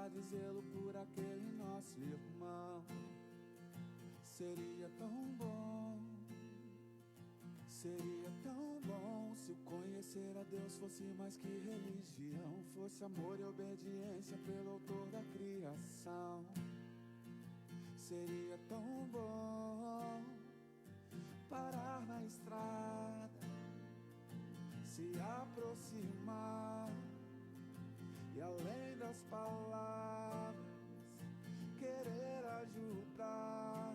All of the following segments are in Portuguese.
cuidado e zelo por aquele nosso irmão. Seria tão bom, seria tão bom se o conhecer a Deus fosse mais que religião, fosse amor e obediência pelo autor da criação. Seria tão bom parar na estrada, se aproximar e além das palavras querer ajudar,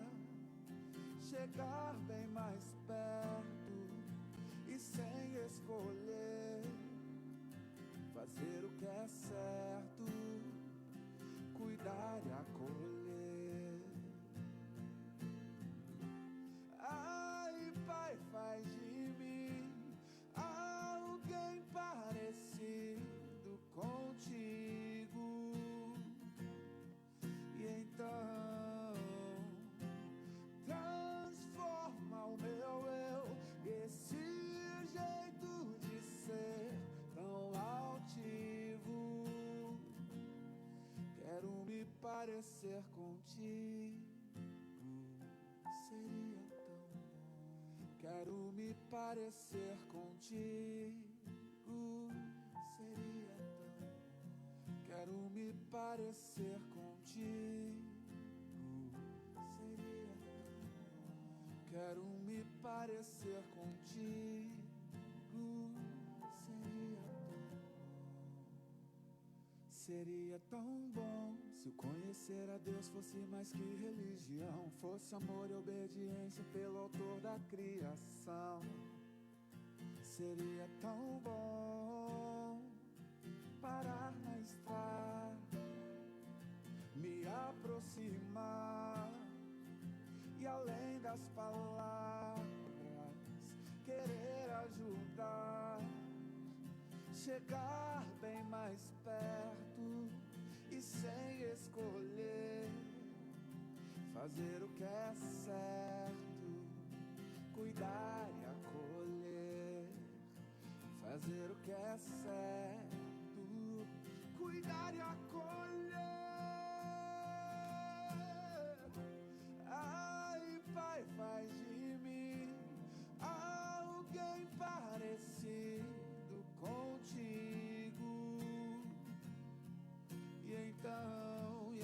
chegar bem mais perto e sem escolher fazer o que é certo, cuidar e acolher. Ai, Pai, faz de mim alguém parecido contigo, e então transforma o meu eu, esse jeito de ser tão altivo. Quero me parecer contigo, seria tão bom. Quero me parecer contigo, seria tão bom. Quero me parecer contigo, seria tão bom. Quero me parecer contigo, seria tão bom. Seria tão bom se o conhecer a Deus fosse mais que religião, fosse amor e obediência pelo autor da criação. Seria tão bom parar na estrada, me aproximar e além das palavras querer ajudar, chegar bem mais perto e sem escolher fazer o que é certo, cuidar e acolher. Fazer o que é certo, cuidar e acolher. Ai, Pai, faz de mim alguém parecido contigo, e então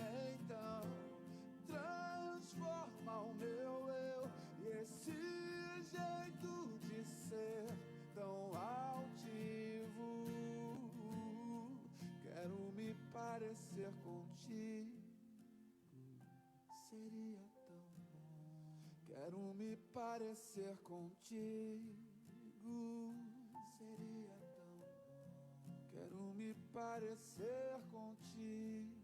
transforma o meu eu, e esse jeito de ser tão altivo. Quero me parecer contigo, seria tão bom. Quero me parecer contigo, seria tão bom. Quero me parecer contigo,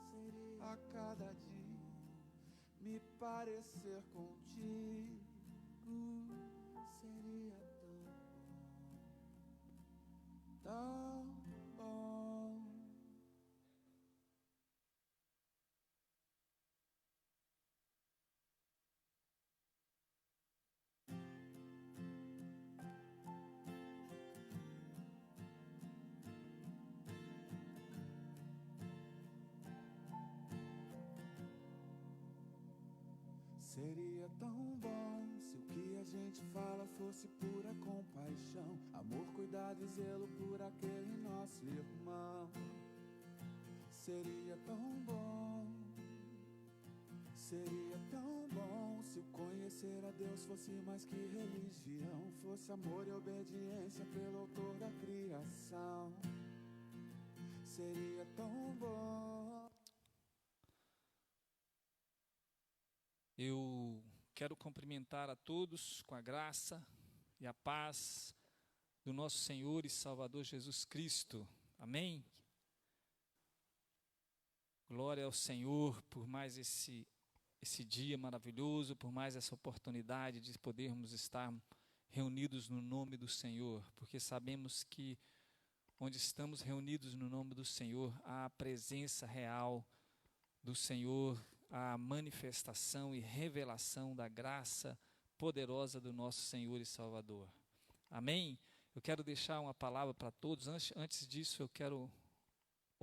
seria a cada dia me parecer contigo, seria tão bom. Seria tão bom se o que a gente fala fosse pura compaixão, amor, cuidado e zelo por aquele nosso irmão. Seria tão bom, seria tão bom se o conhecer a Deus fosse mais que religião, fosse amor e obediência pelo autor da criação. Seria tão bom. Eu quero cumprimentar a todos com a graça e a paz do nosso Senhor e Salvador Jesus Cristo. Amém? Glória ao Senhor por mais esse dia maravilhoso, por mais essa oportunidade de podermos estar reunidos no nome do Senhor, porque sabemos que onde estamos reunidos no nome do Senhor, há a presença real do Senhor, a manifestação e revelação da graça poderosa do nosso Senhor e Salvador. Amém? Eu quero deixar uma palavra para todos. Antes disso, eu quero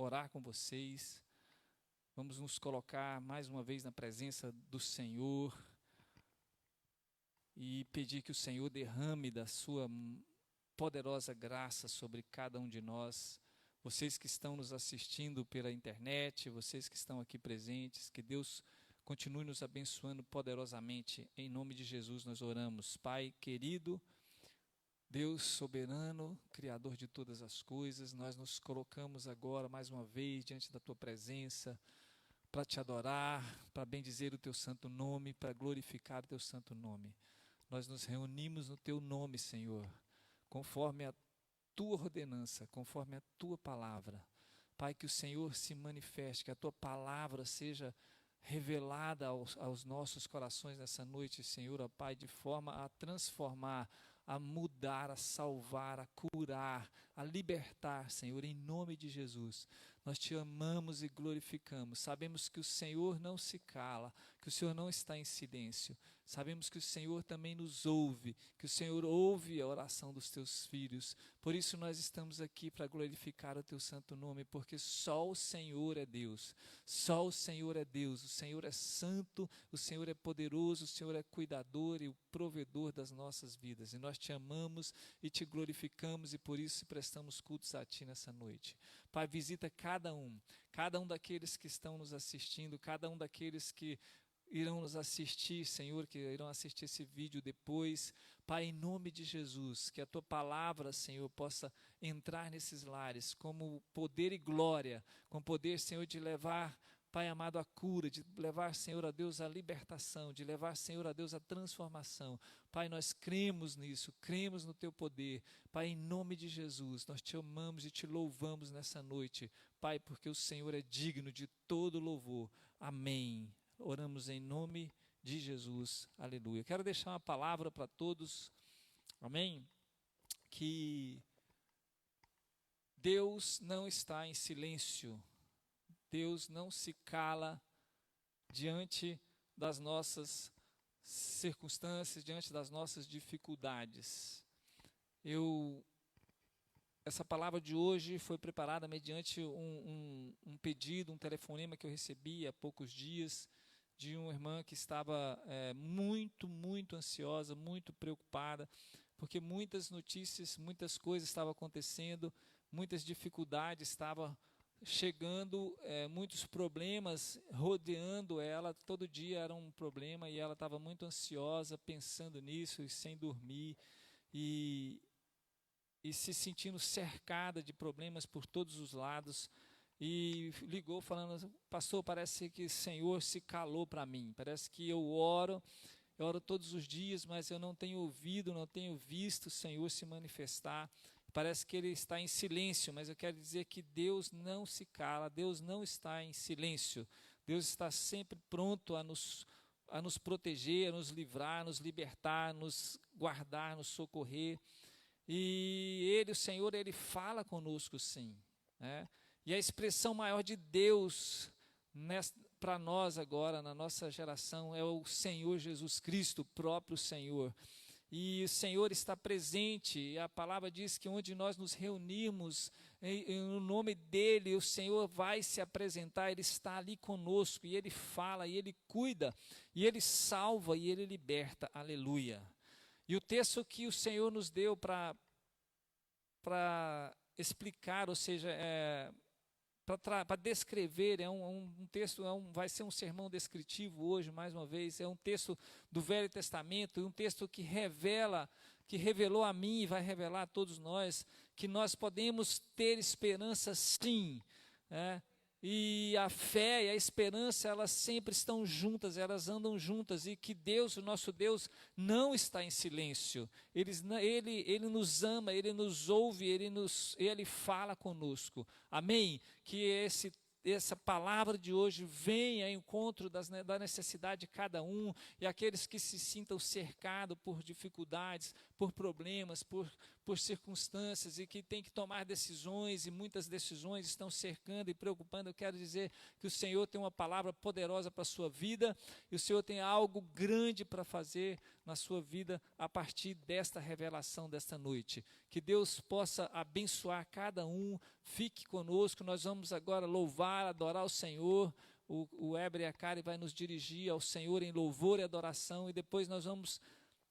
orar com vocês. Vamos nos colocar mais uma vez na presença do Senhor e pedir que o Senhor derrame da sua poderosa graça sobre cada um de nós. Vocês que estão nos assistindo pela internet, vocês que estão aqui presentes, que Deus continue nos abençoando poderosamente. Em nome de Jesus nós oramos. Pai querido, Deus soberano, Criador de todas as coisas, nós nos colocamos agora mais uma vez diante da Tua presença para Te adorar, para bendizer o Teu santo nome, para glorificar o Teu santo nome. Nós nos reunimos no Teu nome, Senhor, conforme a Tua ordenança, conforme a Tua palavra. Pai, que o Senhor se manifeste, que a Tua palavra seja revelada aos nossos corações nessa noite, Senhor, ó Pai, de forma a transformar, a mudar, a salvar, a curar, a libertar, Senhor, em nome de Jesus. Nós Te amamos e glorificamos. Sabemos que o Senhor não se cala, que o Senhor não está em silêncio. Sabemos que o Senhor também nos ouve, que o Senhor ouve a oração dos Teus filhos. Por isso nós estamos aqui para glorificar o Teu santo nome, porque só o Senhor é Deus. Só o Senhor é Deus. O Senhor é santo, o Senhor é poderoso, o Senhor é cuidador e o provedor das nossas vidas. E nós Te amamos e Te glorificamos e por isso prestamos cultos a Ti nessa noite. Pai, visita cada um daqueles que estão nos assistindo, cada um daqueles que irão nos assistir, Senhor, que irão assistir esse vídeo depois. Pai, em nome de Jesus, que a Tua palavra, Senhor, possa entrar nesses lares como poder e glória, com poder, Senhor, de levar, Pai amado, a cura, de levar, Senhor, a Deus, a libertação, de levar, Senhor, a Deus, a transformação. Pai, nós cremos nisso, cremos no Teu poder. Pai, em nome de Jesus, nós Te amamos e Te louvamos nessa noite. Pai, porque o Senhor é digno de todo louvor. Amém. Oramos em nome de Jesus, aleluia. Quero deixar uma palavra para todos, amém? Que Deus não está em silêncio, Deus não se cala diante das nossas circunstâncias, diante das nossas dificuldades. Essa palavra de hoje foi preparada mediante um pedido, um telefonema que eu recebi há poucos dias, de uma irmã que estava muito ansiosa, muito preocupada, porque muitas notícias, muitas coisas estavam acontecendo, muitas dificuldades estavam chegando, muitos problemas rodeando ela, todo dia era um problema e ela estava muito ansiosa, pensando nisso e sem dormir e se sentindo cercada de problemas por todos os lados. E ligou falando: pastor, parece que o Senhor se calou para mim, parece que eu oro todos os dias, mas eu não tenho ouvido, não tenho visto o Senhor se manifestar, parece que Ele está em silêncio. Mas eu quero dizer que Deus não se cala, Deus não está em silêncio, Deus está sempre pronto a nos proteger, a nos livrar, a nos libertar, a nos guardar, a nos socorrer. E Ele, o Senhor, Ele fala conosco sim, né? E a expressão maior de Deus para nós agora, na nossa geração, é o Senhor Jesus Cristo, o próprio Senhor. E o Senhor está presente, e a palavra diz que onde nós nos reunirmos, no nome dEle, o Senhor vai se apresentar, Ele está ali conosco, e Ele fala, e Ele cuida, e Ele salva, e Ele liberta, aleluia. E o texto que o Senhor nos deu para explicar, ou seja, para descrever, um texto, vai ser um sermão descritivo hoje, mais uma vez, é um texto do Velho Testamento, um texto que revelou a mim e vai revelar a todos nós, que nós podemos ter esperança sim, né? E a fé e a esperança, elas sempre estão juntas, elas andam juntas, e que Deus, o nosso Deus, não está em silêncio. Ele nos ama, Ele nos ouve, Ele fala conosco. Amém? Que essa palavra de hoje venha ao encontro da necessidade de cada um, e aqueles que se sintam cercados por dificuldades, por problemas, por circunstâncias, e que tem que tomar decisões, e muitas decisões estão cercando e preocupando. Eu quero dizer que o Senhor tem uma palavra poderosa para a sua vida, e o Senhor tem algo grande para fazer na sua vida a partir desta revelação desta noite. Que Deus possa abençoar cada um, fique conosco, nós vamos agora louvar, adorar o Senhor. O Heber e a Kari vai nos dirigir ao Senhor em louvor e adoração, e depois nós vamos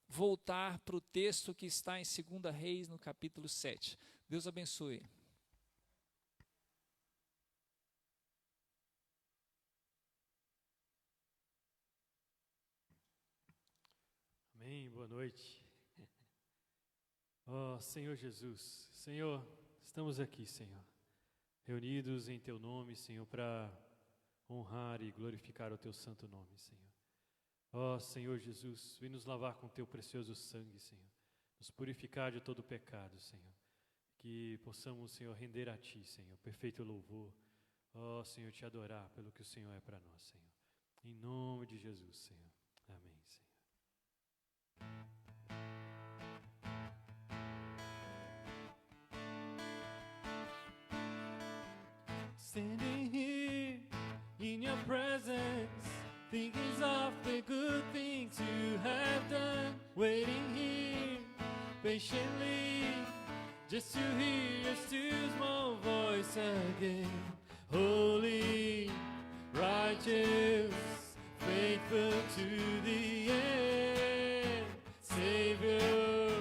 voltar para o texto que está em 2 Reis, no capítulo 7. Deus abençoe. Amém, boa noite. Ó Senhor Jesus, Senhor, estamos aqui, Senhor, reunidos em Teu nome, Senhor, para honrar e glorificar o Teu santo nome, Senhor. Ó Senhor Jesus, vem nos lavar com Teu precioso sangue, Senhor, nos purificar de todo pecado, Senhor, que possamos, Senhor, render a Ti, Senhor, perfeito louvor. Ó Senhor, Te adorar pelo que o Senhor é para nós, Senhor. Em nome de Jesus, Senhor. Amém, Senhor. Standing here in your presence, thinking of the good things you have done, waiting here patiently just to hear your still small voice again. Holy, righteous, faithful to the end, Savior,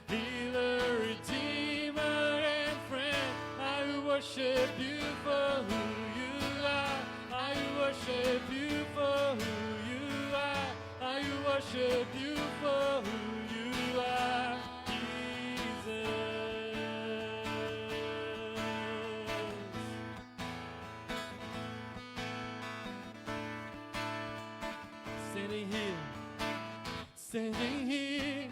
healer, redeemer, and friend. I worship you for who you are. I worship you for who you are. I worship you for who you are, Jesus. Standing here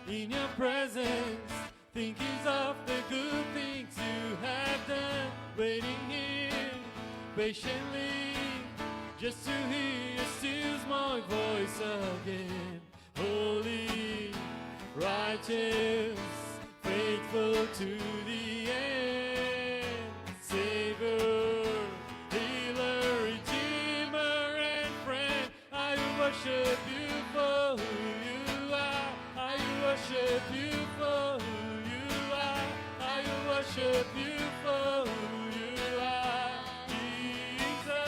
in your presence, thinking of the good things you have done, waiting here patiently just to hear your still small voice again. Holy, righteous, faithful to the end, Savior, healer, redeemer, and friend. I worship you for who you are. I worship you for who you are. I worship you for who you are, Jesus.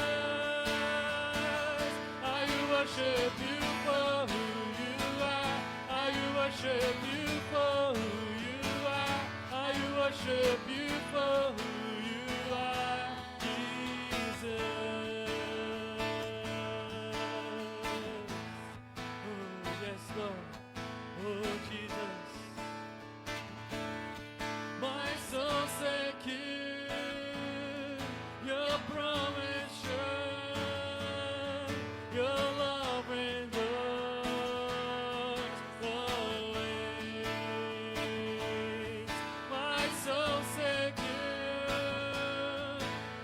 I worship you for who you are. I worship you for who you are. I worship you for who you are, Jesus. Oh, yes, Lord. Oh, Jesus. My soul secure, your promise sure, your love endures always. My soul secure,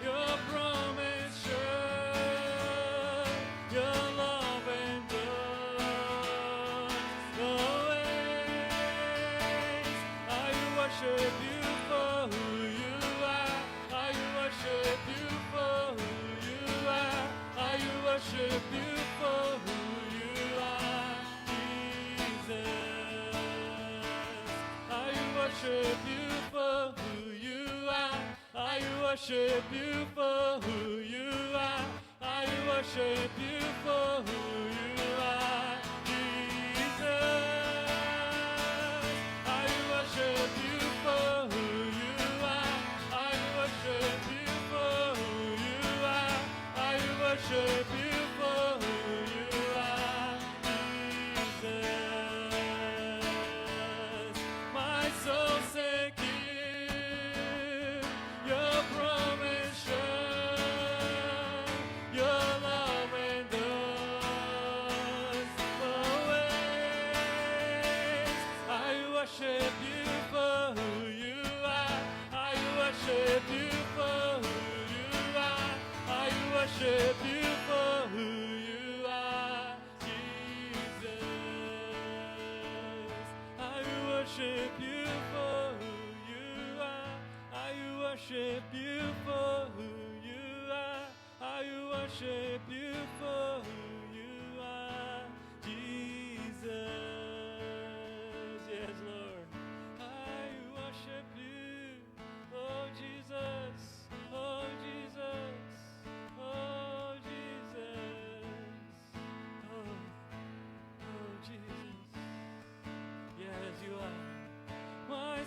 your promise sure, your love endures always. I worship you for who you are. I worship you for who you are. I worship you for who you are, Jesus. I worship you for who you are. I worship you for who you are. I worship you for who you are, Jesus. I worship you for who you are. I worship you for who you are. I worship you for who you are, Jesus. My soul secure, your promise sure, your love endures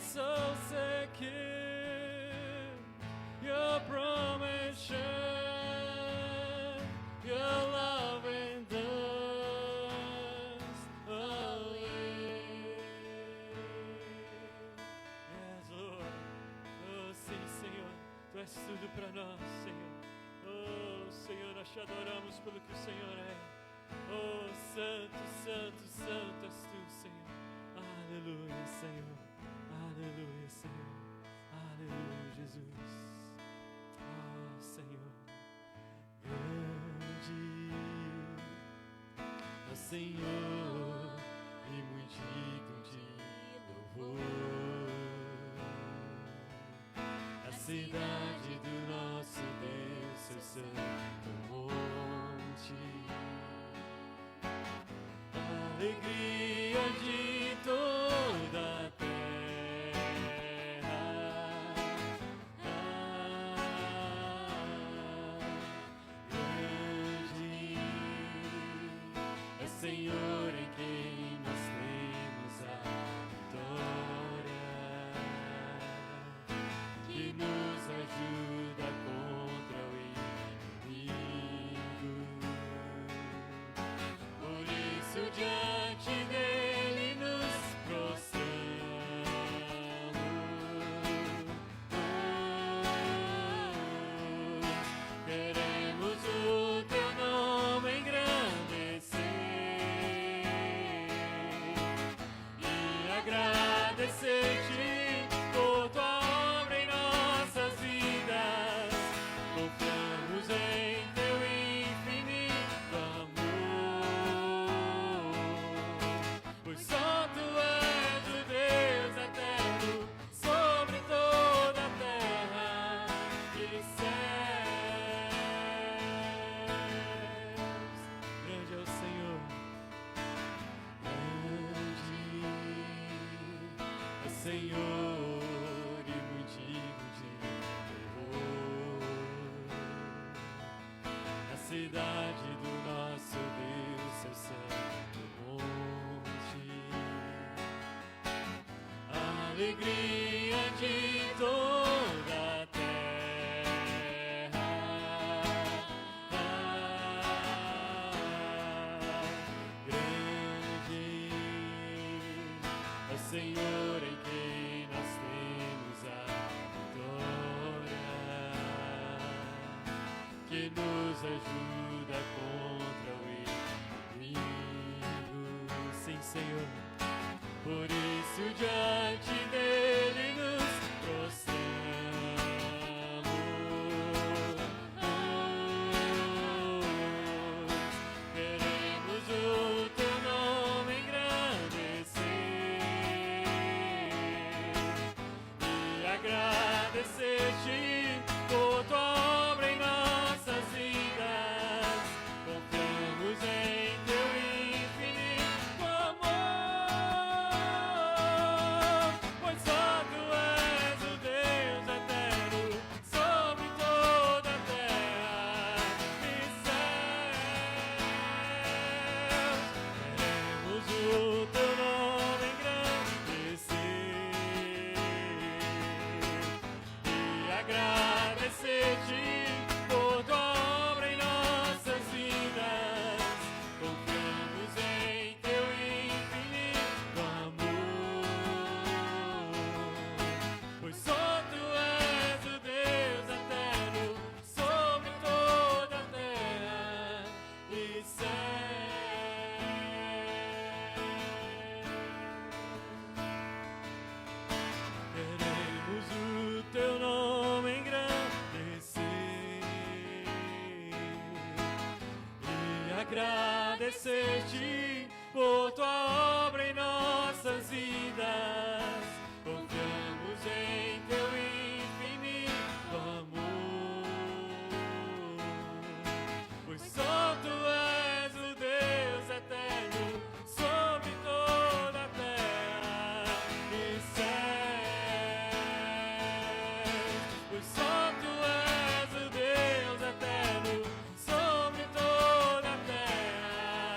so secure, your promise sure, your love endures away. Yes, Lord. Oh, sim, Senhor, Tu és tudo para nós, Senhor. Oh, Senhor, nós te adoramos pelo que o Senhor é. Oh, santo, santo, santo és Tu, Senhor. Aleluia, Senhor. Aleluia, Senhor. Aleluia, Jesus. Oh, Senhor. Grande é o Senhor e muito digno de louvor. A cidade do nosso Deus, seu santo monte. Alegria de toda a terra. Grande é Senhor em quem nós temos a vitória, que nos ajuda contra o inimigo. Por isso diante dele nos prostramos. Queremos o teu nome engrandecer e agradecer-te por tua obra em nossas vidas. Confiamos em teu infinito amor, pois só tu és o Deus eterno sobre toda a terra e céus. Grande é o Senhor, grande é o Senhor e muito digno de louvor. A cidade do nosso Deus, seu santo monte. Alegria de toda a terra. Grande é o Senhor em quem nós temos a vitória, que nos ajuda contra o inimigo. Sim, Senhor. Por isso diante dele nos prostramos. Queremos o teu nome engrandecer e agradecer-te por tua obra em nossas vidas. Confiamos em teu infinito amor, pois só tu és o Deus eterno sobre toda a terra e céus. Queremos o teu nome engrandecer e agradecer-te por tua obra em nossas vidas. Confiamos em teu infinito amor, pois só tu és o Deus eterno sobre toda a terra e céus. Queremos o teu nome engrandecer e agradecer-te por tua obra em nossas vidas. Confiamos em teu infinito amor, pois só tu és o Deus eterno sobre toda a terra e céus. Pois só tu és o Deus eterno sobre toda a terra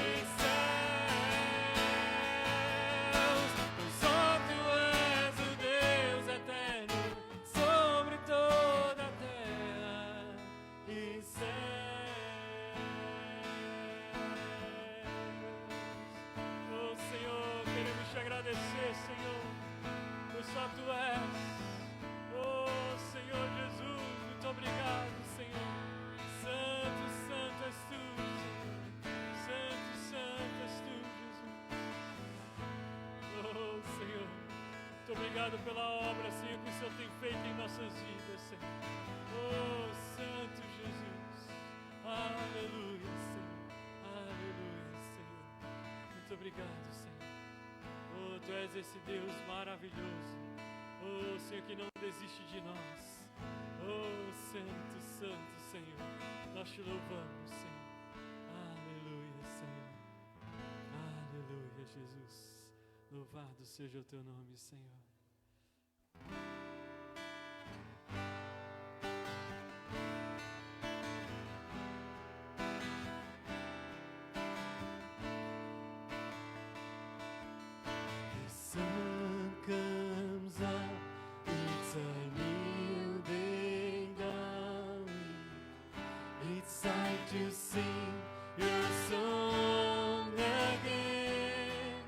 e Senhor, muito obrigado pela obra, Senhor, que o Senhor tem feito em nossas vidas, Senhor. Oh, Santo Jesus. Aleluia, Senhor. Aleluia, Senhor. Muito obrigado, Senhor. Oh, Tu és esse Deus maravilhoso. Oh, Senhor, que não desiste de nós. Oh, Santo, Santo, Senhor. Nós Te louvamos, Senhor. Aleluia, Senhor. Aleluia, Jesus. Louvado seja o Teu nome, Senhor. To sing your song again,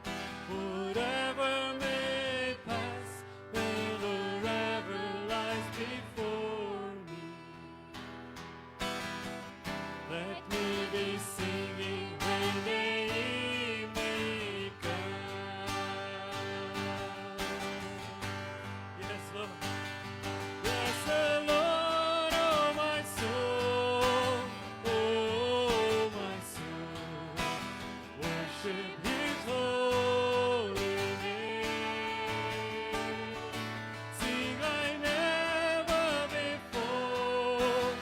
whatever may pass, whatever lies before me. Let me be singing when the evening comes. Yes, Lord. Bless the Lord, oh my soul. Oh, my soul, worship His holy name. Sing like never before.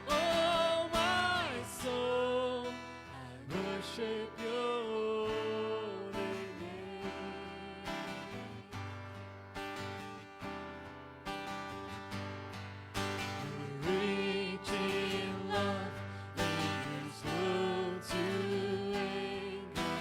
Oh, my soul, I worship Your holy name. Reaching love. Slow to anger.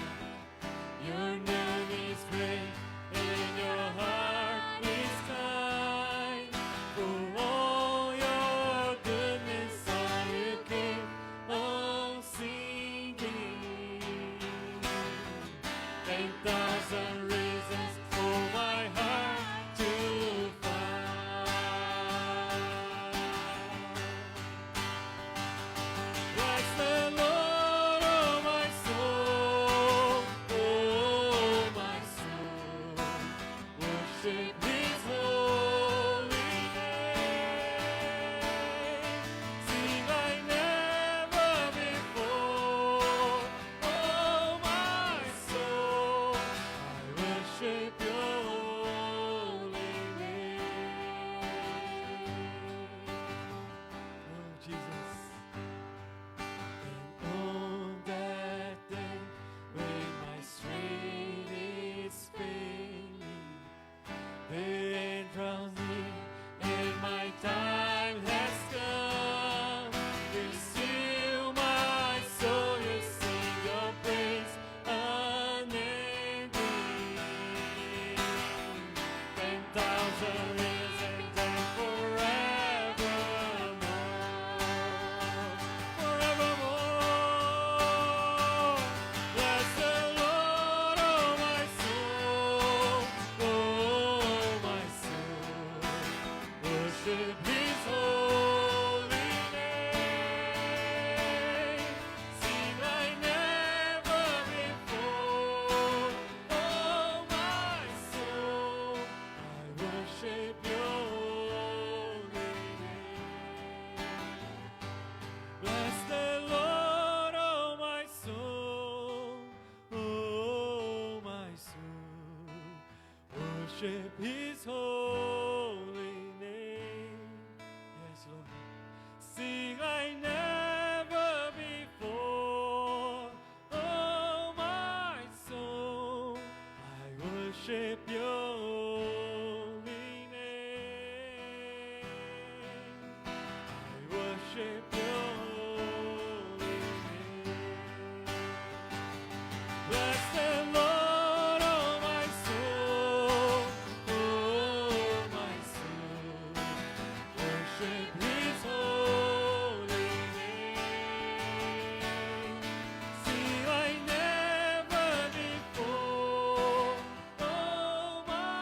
Your name is great and Your heart is kind. For all Your goodness I will keep on singing. 10,000 reasons for my heart to find. Bless the Lord, oh my soul, oh my soul, worship His holy name. Sing like never before, oh my soul, I worship Your holy name. Oh Jesus. And on that day when my strength is failing, then from me and my time has come. You still my soul, you sing Your praise unending. 10,000 reasons and forevermore. Bless the Lord, oh my soul, oh my soul, worship His holy name. Sing like never before, oh my soul, I worship Your holy name. Bless the Lord, oh my soul, oh my soul, worship His holy name. Yes, Lord. Sing like never before, oh my soul, I worship Your holy name. I worship Your holy name. Bless the Lord, oh my soul, oh my soul, worship His holy name. Sing like never before, oh my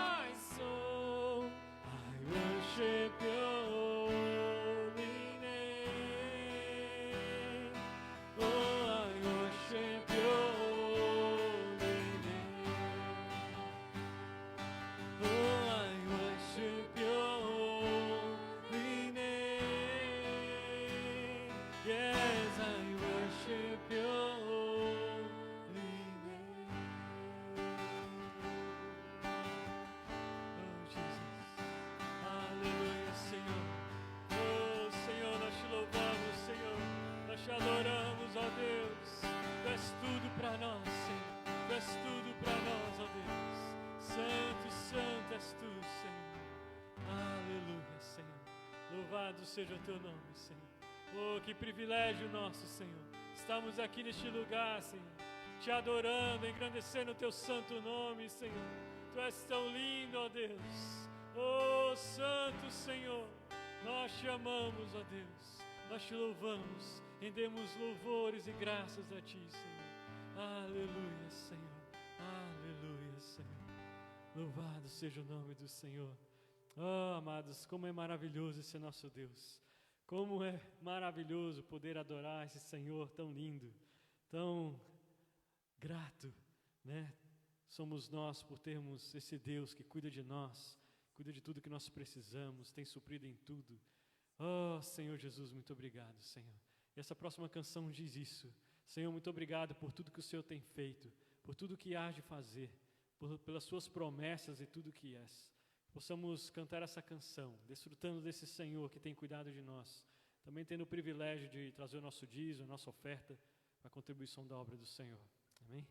Louvado seja o teu nome, Senhor. Oh, que privilégio nosso, Senhor. Estamos aqui neste lugar, Senhor, te adorando, engrandecendo o teu santo nome, Senhor. Tu és tão lindo, ó Deus. Oh, santo Senhor, nós te amamos, ó Deus. Nós te louvamos, rendemos louvores e graças a ti, Senhor. Aleluia, Senhor. Aleluia, Senhor. Louvado seja o nome do Senhor. Oh, amados, como é maravilhoso esse nosso Deus. Como é maravilhoso poder adorar esse Senhor tão lindo, tão grato, né? Somos nós por termos esse Deus que cuida de nós, cuida de tudo que nós precisamos, tem suprido em tudo. Oh, Senhor Jesus, muito obrigado, Senhor. E essa próxima canção diz isso. Senhor, muito obrigado por tudo que o Senhor tem feito, por tudo que hás de fazer, pelas suas promessas e tudo que és. Possamos cantar essa canção, desfrutando desse Senhor que tem cuidado de nós, também tendo o privilégio de trazer o nosso dízimo, a nossa oferta, para a contribuição da obra do Senhor. Amém?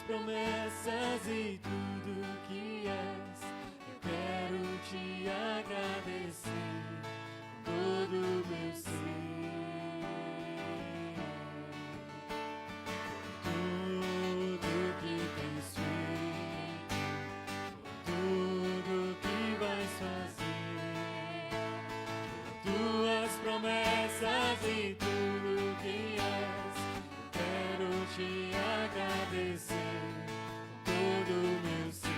Promessas e tudo que és, eu quero te agradecer com todo o meu ser. Por tudo que tens feito, por tudo que vais fazer, por tuas promessas e tudo que és, eu quero te agradecer. Todo o meu ser,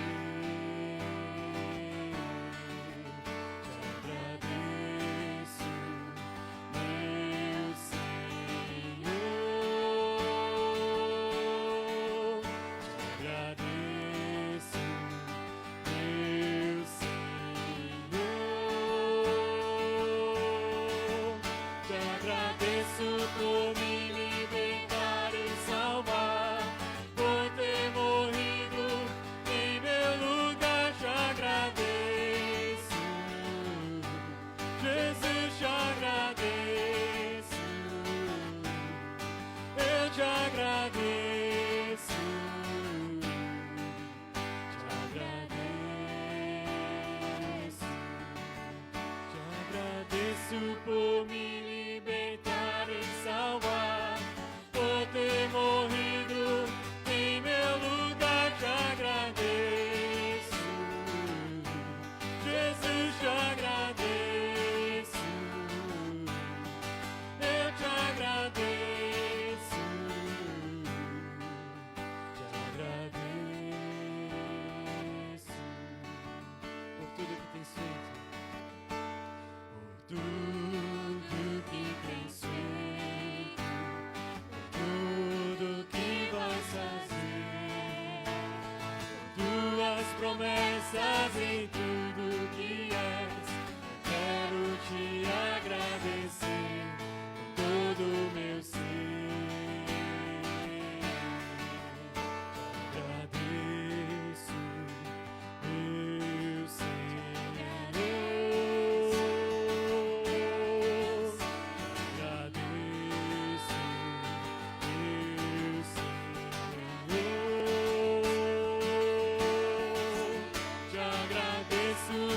te agradeço, meu Senhor, te agradeço, meu Senhor, te agradeço por me libertar e salvar, por ter morrido. Jesus, te agradeço, eu te agradeço, por me libertar e salvar, por ter morrido em meu lugar, te agradeço, Jesus, te agradeço. Promessas em tudo que és, quero te agradecer com todo o meu ser. Te agradeço, meu Senhor. Te agradeço, meu Senhor.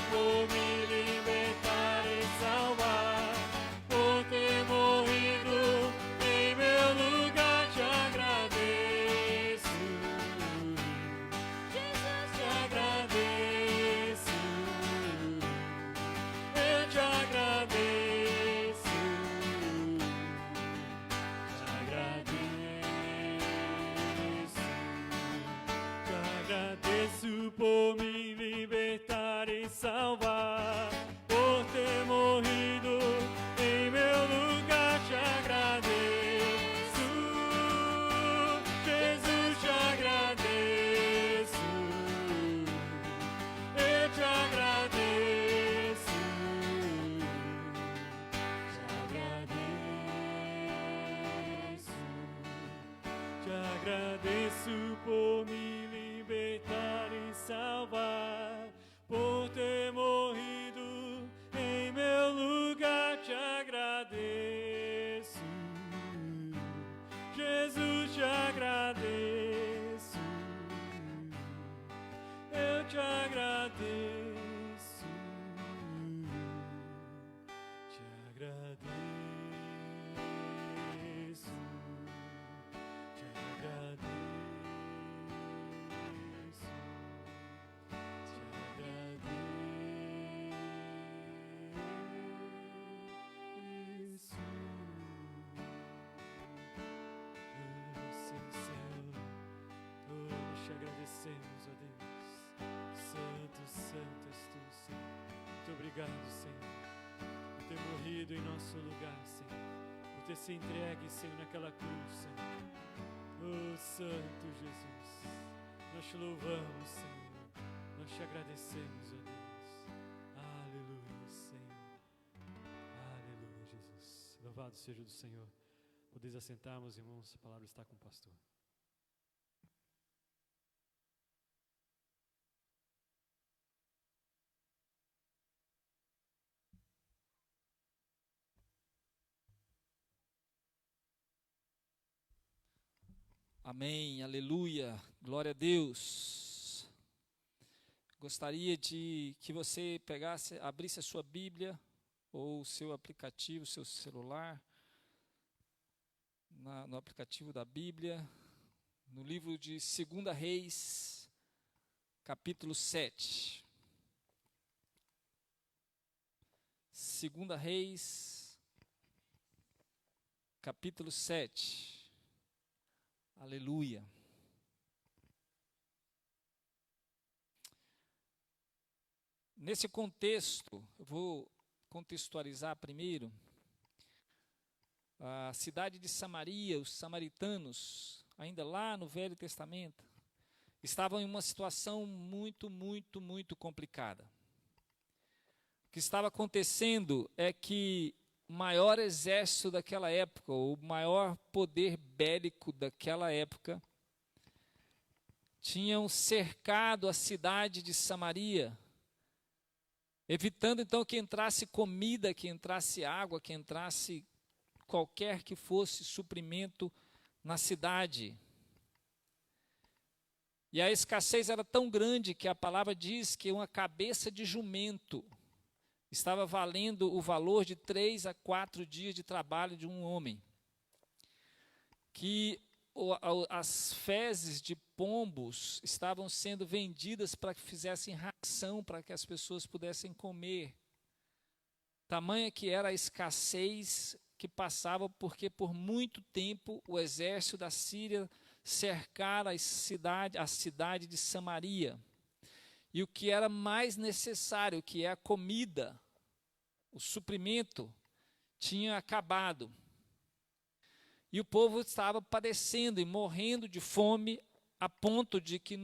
Por me libertar e salvar, Te agradeço por me libertar e salvar, por ter morrido em meu lugar. Te agradeço, Jesus, te agradeço. Eu te agradeço, te agradeço, te agradeço, te agradeço. Sim, Senhor, nós te agradecemos, ó Deus. Santo, santo és tu, Senhor. Muito obrigado, Senhor, por ter morrido em nosso lugar, Senhor, por ter se entregue, Senhor, naquela cruz, Senhor. Oh, Santo Jesus, nós te louvamos, Senhor, nós te agradecemos, ó Deus. Aleluia, Senhor. Aleluia, Jesus. Louvado seja o Senhor. Podeis assentar, meus irmãos, a palavra está com o pastor. Amém, aleluia, glória a Deus. Gostaria de que você abrisse a sua Bíblia ou o seu aplicativo, seu celular, no aplicativo da Bíblia, no livro de 2 Reis, capítulo 7. 2 Reis, capítulo 7. Aleluia. Nesse contexto, eu vou contextualizar primeiro. A cidade de Samaria, os samaritanos, ainda lá no Velho Testamento, estavam em uma situação muito complicada. O que estava acontecendo é que o maior exército daquela época, o maior poder bélico daquela época, tinham cercado a cidade de Samaria, evitando então que entrasse comida, que entrasse água, que entrasse qualquer que fosse suprimento na cidade. E a escassez era tão grande que a palavra diz que uma cabeça de jumento estava valendo o valor de 3 a 4 dias de trabalho de um homem. Que as fezes de pombos estavam sendo vendidas para que fizessem ração, para que as pessoas pudessem comer. Tamanha que era a escassez que passava, porque por muito tempo o exército da Síria cercara a cidade de Samaria. E o que era mais necessário, que é a comida, o suprimento, tinha acabado. E o povo estava padecendo e morrendo de fome, a ponto de que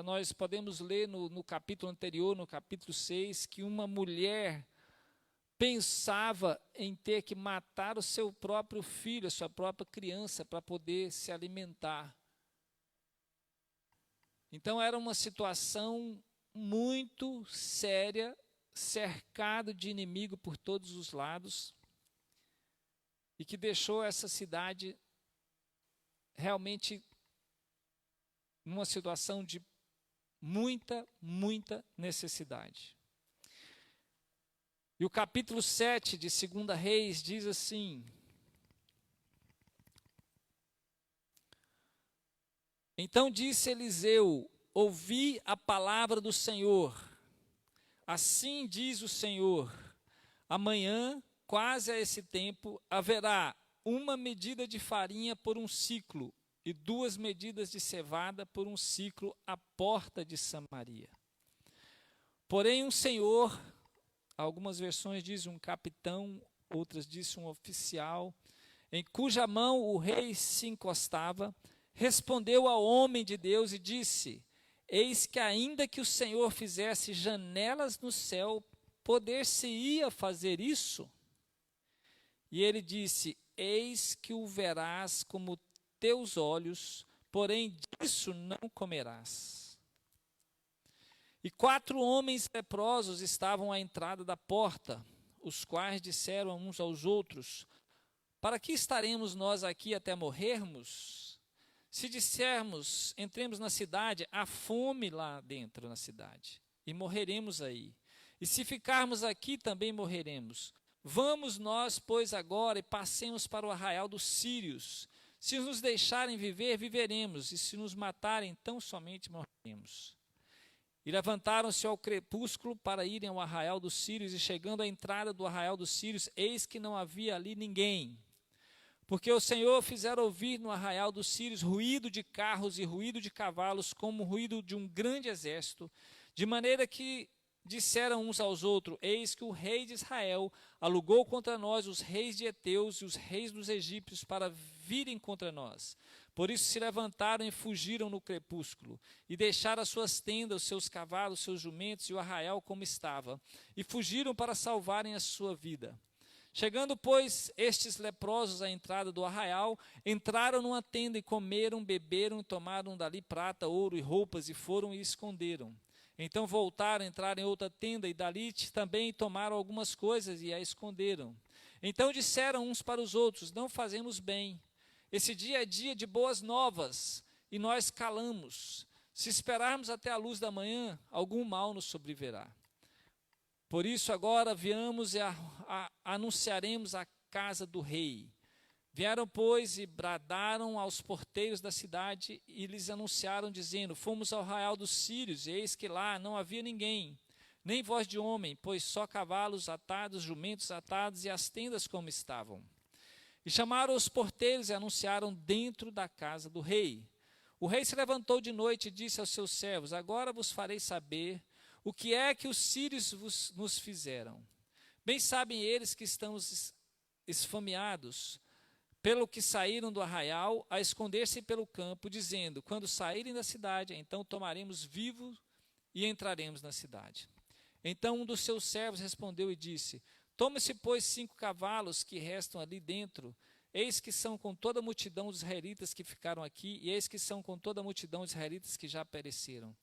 nós podemos ler no capítulo anterior, no capítulo 6, que uma mulher pensava em ter que matar o seu próprio filho, a sua própria criança, para poder se alimentar. Então era uma situação muito séria, cercado de inimigo por todos os lados, e que deixou essa cidade realmente numa situação de muita necessidade. E o capítulo 7 de 2 Reis diz assim: Então disse Eliseu: ouvi a palavra do Senhor. Assim diz o Senhor: amanhã, quase a esse tempo, haverá 1 medida de farinha por 1 ciclo, e 2 medidas de cevada por 1 ciclo à porta de Samaria. Porém, um senhor, algumas versões dizem um capitão, outras dizem um oficial, em cuja mão o rei se encostava, respondeu ao homem de Deus e disse: eis que ainda que o Senhor fizesse janelas no céu, poder-se-ia fazer isso? E ele disse: eis que o verás como teus olhos, porém disso não comerás. E 4 homens leprosos estavam à entrada da porta, os quais disseram uns aos outros: para que estaremos nós aqui até morrermos? Se dissermos, entremos na cidade, há fome lá dentro na cidade, e morreremos aí. E se ficarmos aqui, também morreremos. Vamos nós, pois, agora e passemos para o arraial dos sírios. Se nos deixarem viver, viveremos, e se nos matarem, tão somente morreremos. E levantaram-se ao crepúsculo para irem ao arraial dos sírios, e chegando à entrada do arraial dos sírios, eis que não havia ali ninguém. Porque o Senhor fizera ouvir no arraial dos sírios ruído de carros e ruído de cavalos, como o ruído de um grande exército, de maneira que disseram uns aos outros: eis que o rei de Israel alugou contra nós os reis de Eteus e os reis dos egípcios para virem contra nós. Por isso se levantaram e fugiram no crepúsculo, e deixaram as suas tendas, os seus cavalos, os seus jumentos e o arraial como estava, e fugiram para salvarem a sua vida. Chegando, pois, estes leprosos à entrada do arraial, entraram numa tenda e comeram, beberam e tomaram dali prata, ouro e roupas, e foram e esconderam. Então voltaram, entraram em outra tenda, e dali também tomaram algumas coisas e a esconderam. Então disseram uns para os outros: não fazemos bem. Esse dia é dia de boas novas, e nós calamos. Se esperarmos até a luz da manhã, algum mal nos sobrevirá. Por isso agora viemos e anunciaremos a casa do rei. Vieram, pois, e bradaram aos porteiros da cidade, e lhes anunciaram, dizendo: fomos ao arraial dos sírios, e eis que lá não havia ninguém, nem voz de homem, pois só cavalos atados, jumentos atados, e as tendas como estavam. E chamaram os porteiros e anunciaram dentro da casa do rei. O rei se levantou de noite e disse aos seus servos: agora vos farei saber o que é que os sírios nos fizeram. Bem sabem eles que estamos esfomeados, pelo que saíram do arraial a esconder-se pelo campo, dizendo: quando saírem da cidade, então tomaremos vivo e entraremos na cidade. Então um dos seus servos respondeu e disse: tome-se, pois, 5 cavalos que restam ali dentro, eis que são com toda a multidão dos israelitas que ficaram aqui, e eis que são com toda a multidão dos israelitas que já pereceram.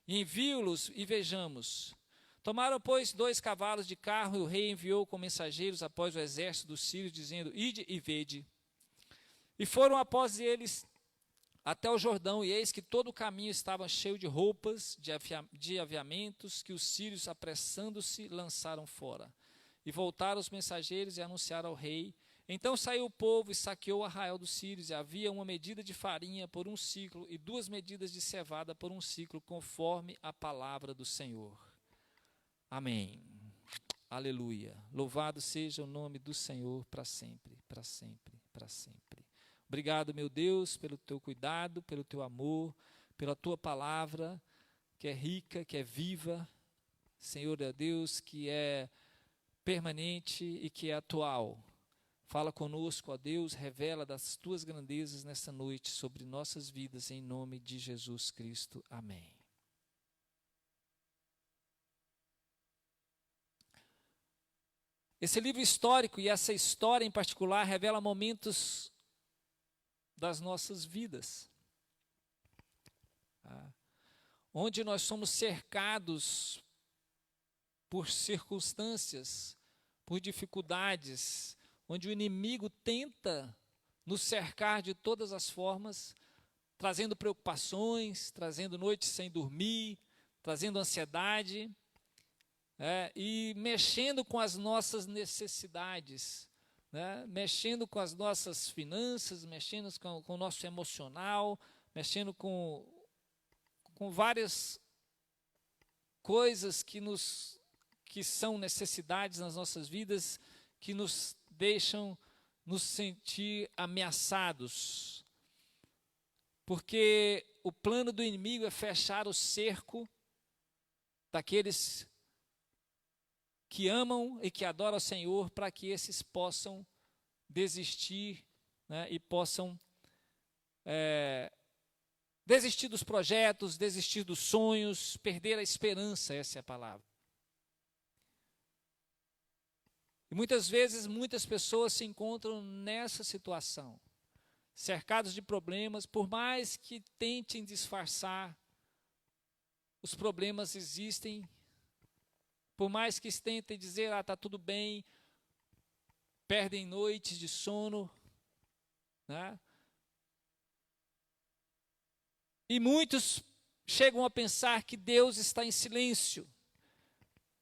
E envio-los e vejamos. Tomaram, pois, 2 cavalos de carro, e o rei enviou com mensageiros após o exército dos sírios, dizendo: ide e vede. E foram após eles até o Jordão, e eis que todo o caminho estava cheio de roupas, de aviamentos, que os sírios, apressando-se, lançaram fora. E voltaram os mensageiros e anunciaram ao rei. Então saiu o povo e saqueou o arraial dos sírios, e havia 1 medida de farinha por 1 siclo, e 2 medidas de cevada por 1 siclo, conforme a palavra do Senhor. Amém. Aleluia. Louvado seja o nome do Senhor para sempre, para sempre, para sempre. Obrigado, meu Deus, pelo teu cuidado, pelo teu amor, pela tua palavra, que é rica, que é viva. Senhor, é Deus, que é permanente e que é atual. Fala conosco, ó Deus, revela das tuas grandezas nesta noite sobre nossas vidas, em nome de Jesus Cristo. Amém. Esse livro histórico e essa história em particular revela momentos das nossas vidas, onde nós somos cercados por circunstâncias, por dificuldades, onde o inimigo tenta nos cercar de todas as formas, trazendo preocupações, trazendo noites sem dormir, trazendo ansiedade, e mexendo com as nossas necessidades, mexendo com as nossas finanças, mexendo com o nosso emocional, mexendo com várias coisas que são necessidades nas nossas vidas, que nos deixam nos sentir ameaçados. Porque o plano do inimigo é fechar o cerco daqueles que amam e que adoram ao Senhor, para que esses possam desistir, e possam desistir dos projetos, desistir dos sonhos, perder a esperança, essa é a palavra. E muitas vezes, muitas pessoas se encontram nessa situação, cercados de problemas, por mais que tentem disfarçar, os problemas existem. Por mais que tentem dizer, está tudo bem, perdem noites de sono, né? E muitos chegam a pensar que Deus está em silêncio,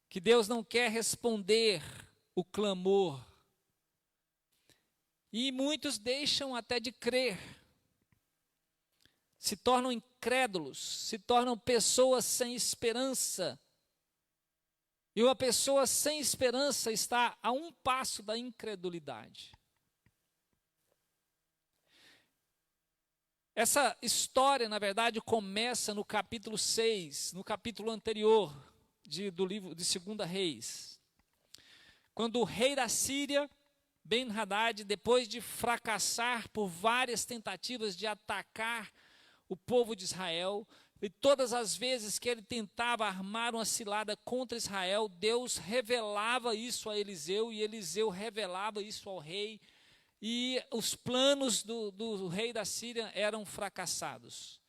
que Deus não quer responder o clamor. E muitos deixam até de crer, se tornam incrédulos, se tornam pessoas sem esperança. E uma pessoa sem esperança está a um passo da incredulidade. Essa história, na verdade, começa no capítulo 6, no capítulo anterior do livro de 2 Reis. Quando o rei da Síria, Ben-Hadad, depois de fracassar por várias tentativas de atacar o povo de Israel, e todas as vezes que ele tentava armar uma cilada contra Israel, Deus revelava isso a Eliseu, e Eliseu revelava isso ao rei, e os planos do rei da Síria eram fracassados.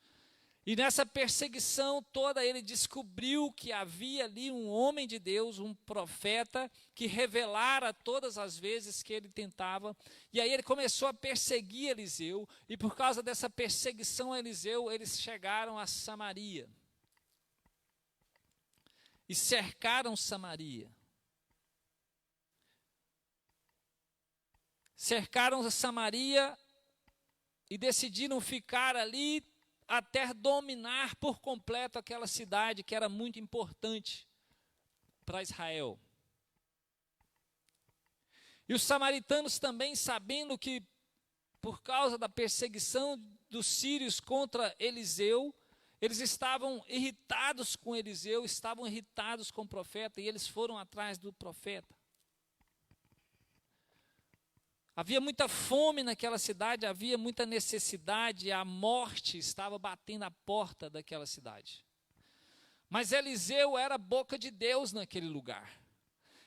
E nessa perseguição toda, ele descobriu que havia ali um homem de Deus, um profeta, que revelara todas as vezes que ele tentava. E aí ele começou a perseguir Eliseu, e por causa dessa perseguição a Eliseu, eles chegaram a Samaria. E cercaram Samaria. Cercaram Samaria e decidiram ficar ali até dominar por completo aquela cidade que era muito importante para Israel. E os samaritanos também, sabendo que por causa da perseguição dos sírios contra Eliseu, eles estavam irritados com Eliseu, estavam irritados com o profeta, e eles foram atrás do profeta. Havia muita fome naquela cidade, havia muita necessidade, a morte estava batendo a porta daquela cidade. Mas Eliseu era a boca de Deus naquele lugar.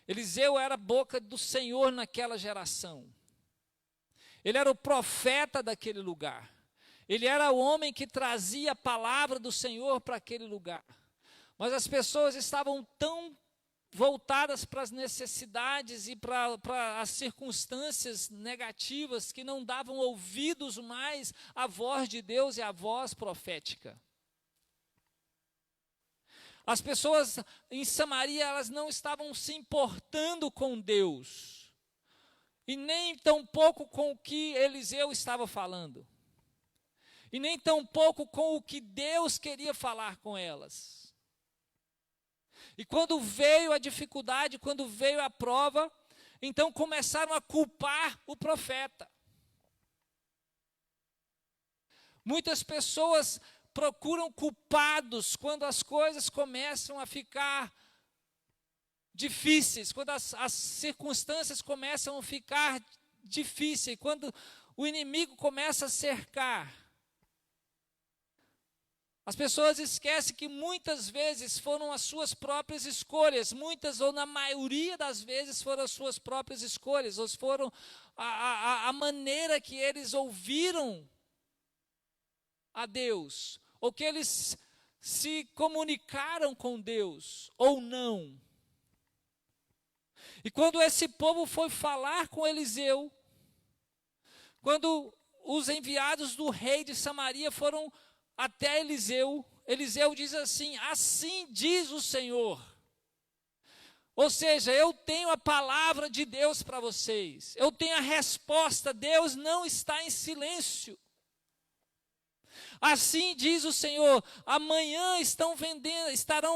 Eliseu era a boca do Senhor naquela geração. Ele era o profeta daquele lugar. Ele era o homem que trazia a palavra do Senhor para aquele lugar. Mas as pessoas estavam tão voltadas para as necessidades e para as circunstâncias negativas, que não davam ouvidos mais à voz de Deus e à voz profética. As pessoas em Samaria, elas não estavam se importando com Deus, e nem tampouco com o que Eliseu estava falando, e nem tampouco com o que Deus queria falar com elas. E quando veio a dificuldade, quando veio a prova, então começaram a culpar o profeta. Muitas pessoas procuram culpados quando as coisas começam a ficar difíceis, quando as circunstâncias começam a ficar difíceis, quando o inimigo começa a cercar. As pessoas esquecem que muitas vezes foram as suas próprias escolhas, muitas ou na maioria das vezes foram as suas próprias escolhas, ou foram a maneira que eles ouviram a Deus, ou que eles se comunicaram com Deus, ou não. E quando esse povo foi falar com Eliseu, quando os enviados do rei de Samaria foram até Eliseu, Eliseu diz assim: assim diz o Senhor. Ou seja, eu tenho a palavra de Deus para vocês, eu tenho a resposta, Deus não está em silêncio. Assim diz o Senhor: amanhã estarão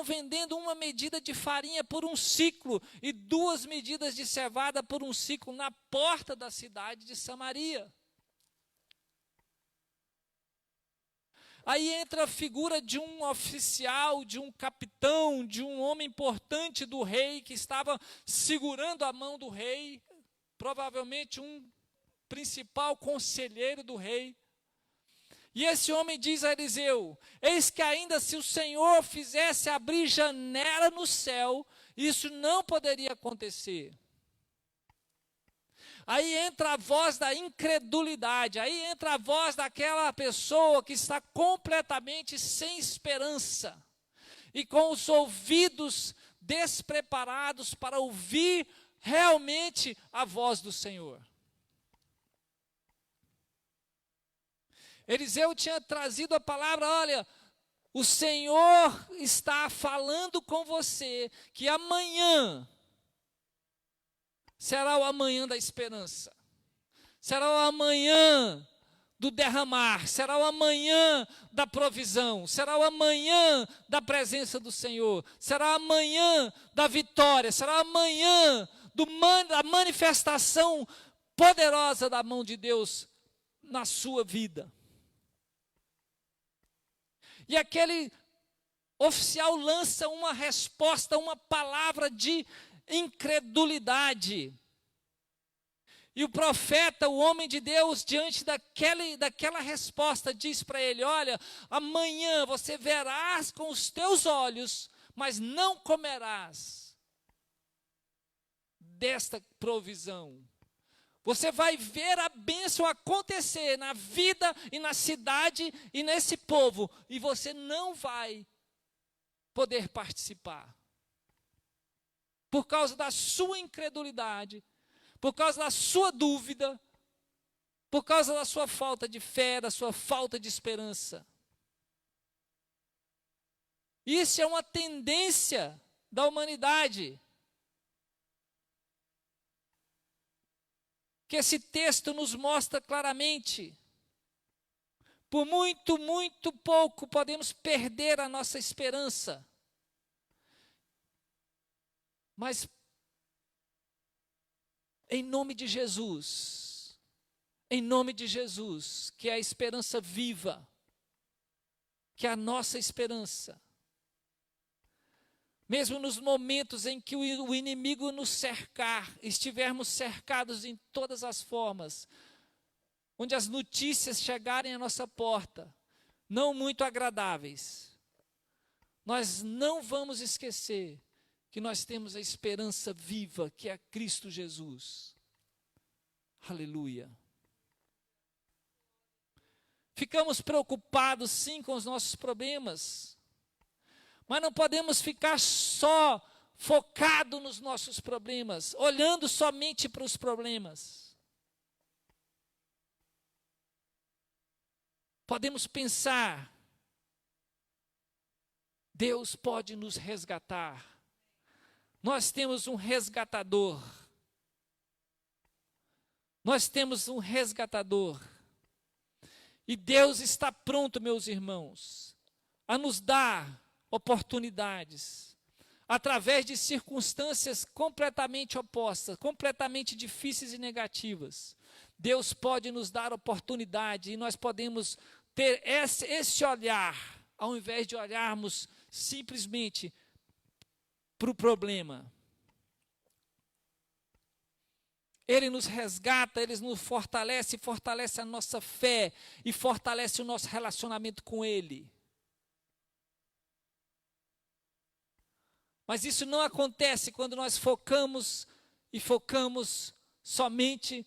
vendendo 1 medida de farinha por 1 siclo e 2 medidas de cevada por 1 siclo na porta da cidade de Samaria. Aí entra a figura de um oficial, de um capitão, de um homem importante do rei, que estava segurando a mão do rei, provavelmente um principal conselheiro do rei. E esse homem diz a Eliseu: eis que ainda se o Senhor fizesse abrir janela no céu, isso não poderia acontecer. Aí entra a voz da incredulidade, aí entra a voz daquela pessoa que está completamente sem esperança e com os ouvidos despreparados para ouvir realmente a voz do Senhor. Eliseu tinha trazido a palavra: olha, o Senhor está falando com você que amanhã será o amanhã da esperança, será o amanhã do derramar, será o amanhã da provisão, será o amanhã da presença do Senhor, será o amanhã da vitória, será o amanhã da manifestação poderosa da mão de Deus na sua vida. E aquele oficial lança uma resposta, uma palavra de incredulidade. E o profeta, o homem de Deus, diante daquela resposta, diz para ele: olha, amanhã você verás com os teus olhos, mas não comerás desta provisão. Você vai ver a bênção acontecer na vida e na cidade e nesse povo, e você não vai poder participar. Por causa da sua incredulidade, por causa da sua dúvida, por causa da sua falta de fé, da sua falta de esperança. Isso é uma tendência da humanidade. Que esse texto nos mostra claramente. Por muito, muito pouco podemos perder a nossa esperança. Mas, em nome de Jesus, que é a esperança viva, que é a nossa esperança, mesmo nos momentos em que o inimigo nos cercar, estivermos cercados em todas as formas, onde as notícias chegarem à nossa porta, não muito agradáveis, nós não vamos esquecer que nós temos a esperança viva, que é Cristo Jesus. Aleluia. Ficamos preocupados, sim, com os nossos problemas, mas não podemos ficar só focado nos nossos problemas, olhando somente para os problemas. Podemos pensar: Deus pode nos resgatar. Nós temos um resgatador. Nós temos um resgatador. E Deus está pronto, meus irmãos, a nos dar oportunidades, através de circunstâncias completamente opostas, completamente difíceis e negativas. Deus pode nos dar oportunidade e nós podemos ter esse olhar, ao invés de olharmos simplesmente para o problema. Ele nos resgata, Ele nos fortalece, fortalece a nossa fé e fortalece o nosso relacionamento com Ele. Mas isso não acontece quando nós focamos somente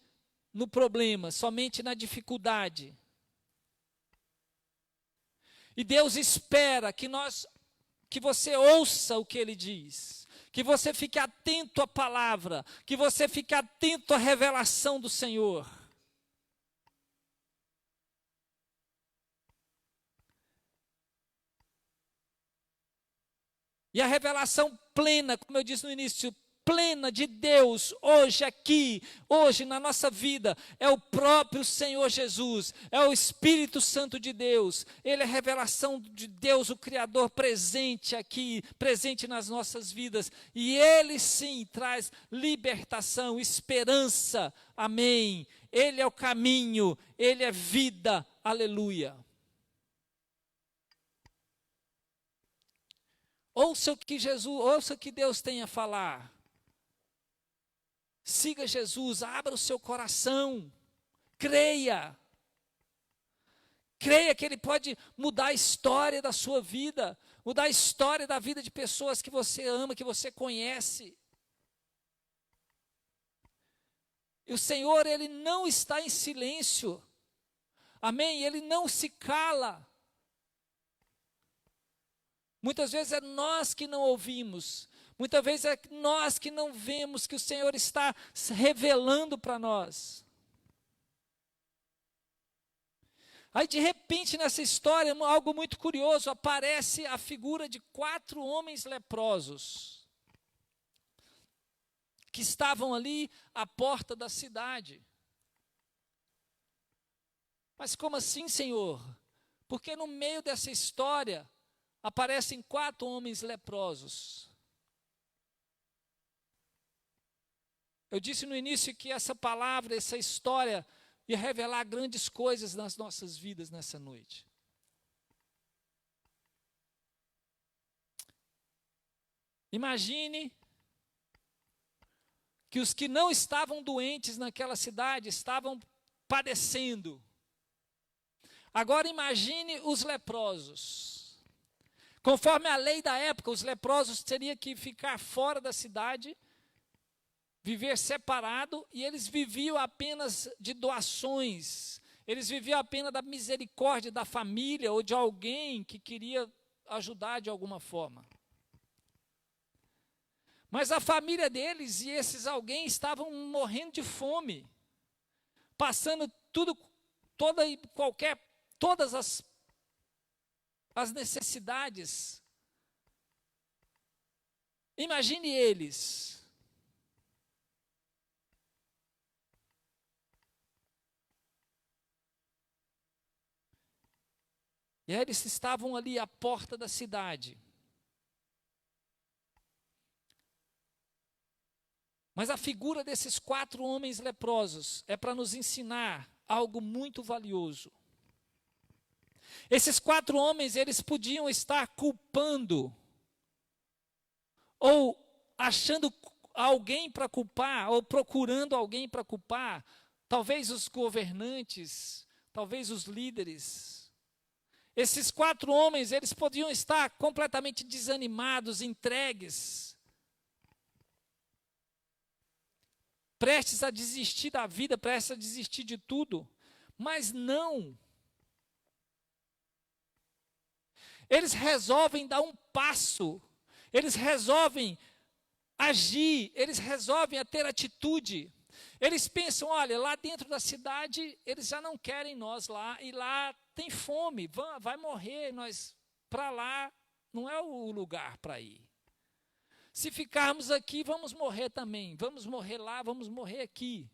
no problema, somente na dificuldade. E Deus espera que você ouça o que Ele diz, que você fique atento à palavra, que você fique atento à revelação do Senhor. E a revelação plena, como eu disse no início, plena de Deus, hoje aqui, hoje na nossa vida, é o próprio Senhor Jesus, é o Espírito Santo de Deus. Ele é a revelação de Deus, o Criador, presente aqui, presente nas nossas vidas. E Ele sim traz libertação, esperança, amém. Ele é o caminho, Ele é vida, aleluia. Ouça o que Deus tem a falar. Siga Jesus, abra o seu coração, creia. Creia que Ele pode mudar a história da sua vida, mudar a história da vida de pessoas que você ama, que você conhece. E o Senhor, Ele não está em silêncio. Amém? Ele não se cala. Muitas vezes é nós que não ouvimos. Muitas vezes é nós que não vemos que o Senhor está se revelando para nós. Aí, de repente, nessa história, algo muito curioso, aparece a figura de 4 homens leprosos, que estavam ali à porta da cidade. Mas como assim, Senhor? Porque no meio dessa história, aparecem 4 homens leprosos. Eu disse no início que essa palavra, essa história, ia revelar grandes coisas nas nossas vidas nessa noite. Imagine que os que não estavam doentes naquela cidade estavam padecendo. Agora imagine os leprosos. Conforme a lei da época, os leprosos teriam que ficar fora da cidade, viver separado, e eles viviam apenas de doações, eles viviam apenas da misericórdia da família ou de alguém que queria ajudar de alguma forma. Mas a família deles e esses alguém estavam morrendo de fome, passando todas as necessidades. Imagine eles. E aí eles estavam ali à porta da cidade. Mas a figura desses 4 homens leprosos é para nos ensinar algo muito valioso. Esses 4 homens, eles podiam estar culpando ou achando alguém para culpar, ou procurando alguém para culpar, talvez os governantes, talvez os líderes. Esses 4 homens, eles podiam estar completamente desanimados, entregues, prestes a desistir da vida, prestes a desistir de tudo, mas não. Eles resolvem dar um passo, eles resolvem agir, eles resolvem a ter atitude. Eles pensam, olha, lá dentro da cidade, eles já não querem nós lá, e lá tem fome, vai morrer, para lá não é o lugar para ir. Se ficarmos aqui, vamos morrer também, vamos morrer lá, vamos morrer aqui.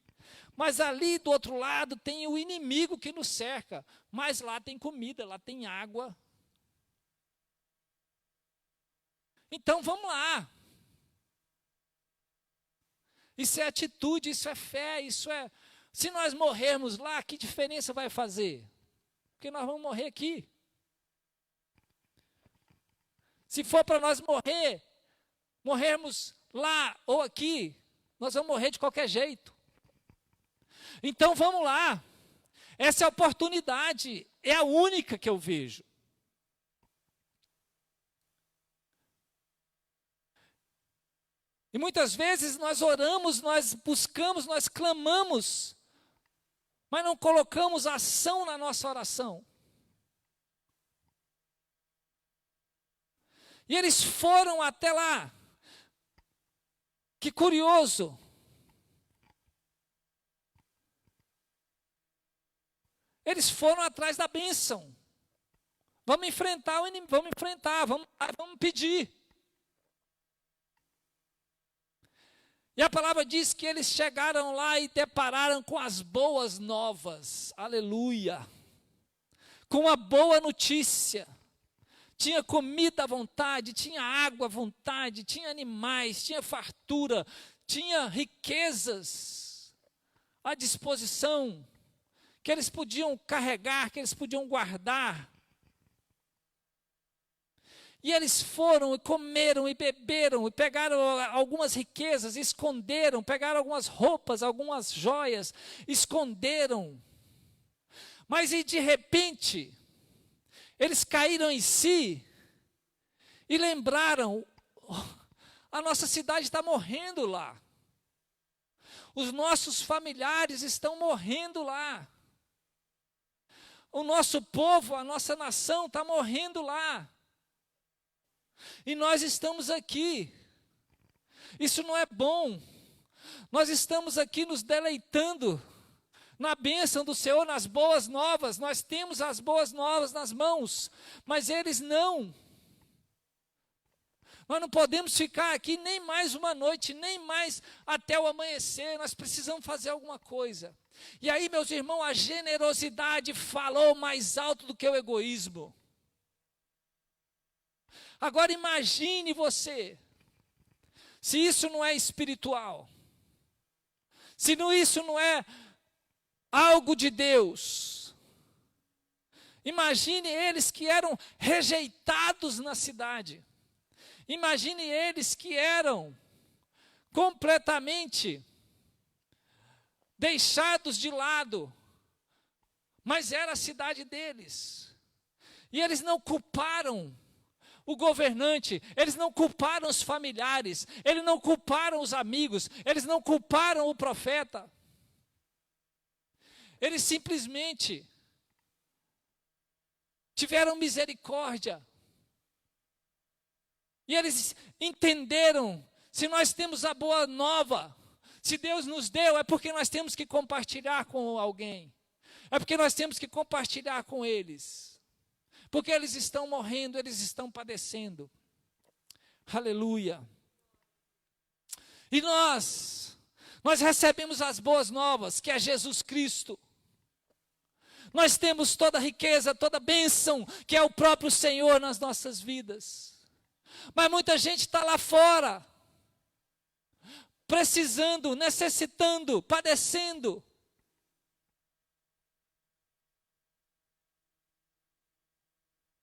Mas ali do outro lado tem o inimigo que nos cerca, mas lá tem comida, lá tem água. Então vamos lá. Isso é atitude, isso é fé, isso é... Se nós morrermos lá, que diferença vai fazer? Porque nós vamos morrer aqui. Se for para nós morrermos lá ou aqui, nós vamos morrer de qualquer jeito. Então vamos lá. Essa é a oportunidade, é a única que eu vejo. E muitas vezes nós oramos, nós buscamos, nós clamamos, mas não colocamos ação na nossa oração. E eles foram até lá. Que curioso. Eles foram atrás da bênção. Vamos enfrentar o inimigo, vamos pedir. E a palavra diz que eles chegaram lá e depararam com as boas novas. Aleluia. Com a boa notícia. Tinha comida à vontade, tinha água à vontade, tinha animais, tinha fartura, tinha riquezas à disposição, que eles podiam carregar, que eles podiam guardar. E eles foram e comeram e beberam e pegaram algumas riquezas, esconderam, pegaram algumas roupas, algumas joias, esconderam. Mas e de repente, eles caíram em si e lembraram, a nossa cidade está morrendo lá. Os nossos familiares estão morrendo lá. O nosso povo, a nossa nação está morrendo lá. E nós estamos aqui. Isso não é bom. Nós estamos aqui nos deleitando na bênção do Senhor, nas boas novas. Nós temos as boas novas nas mãos, mas eles não. Nós não podemos ficar aqui nem mais uma noite, nem mais até o amanhecer. Nós precisamos fazer alguma coisa. E aí, meus irmãos, a generosidade falou mais alto do que o egoísmo. Agora imagine você, se isso não é espiritual, se isso não é algo de Deus. Imagine eles que eram rejeitados na cidade. Imagine eles que eram completamente deixados de lado, mas era a cidade deles. E eles não culparam o governante, eles não culparam os familiares, eles não culparam os amigos, eles não culparam o profeta. Eles simplesmente tiveram misericórdia. E eles entenderam, se nós temos a boa nova, se Deus nos deu, é porque nós temos que compartilhar com alguém. É porque nós temos que compartilhar com eles. Porque eles estão morrendo, eles estão padecendo. Aleluia. E nós recebemos as boas novas, que é Jesus Cristo. Nós temos toda a riqueza, toda a bênção, que é o próprio Senhor nas nossas vidas. Mas muita gente está lá fora, precisando, necessitando, padecendo.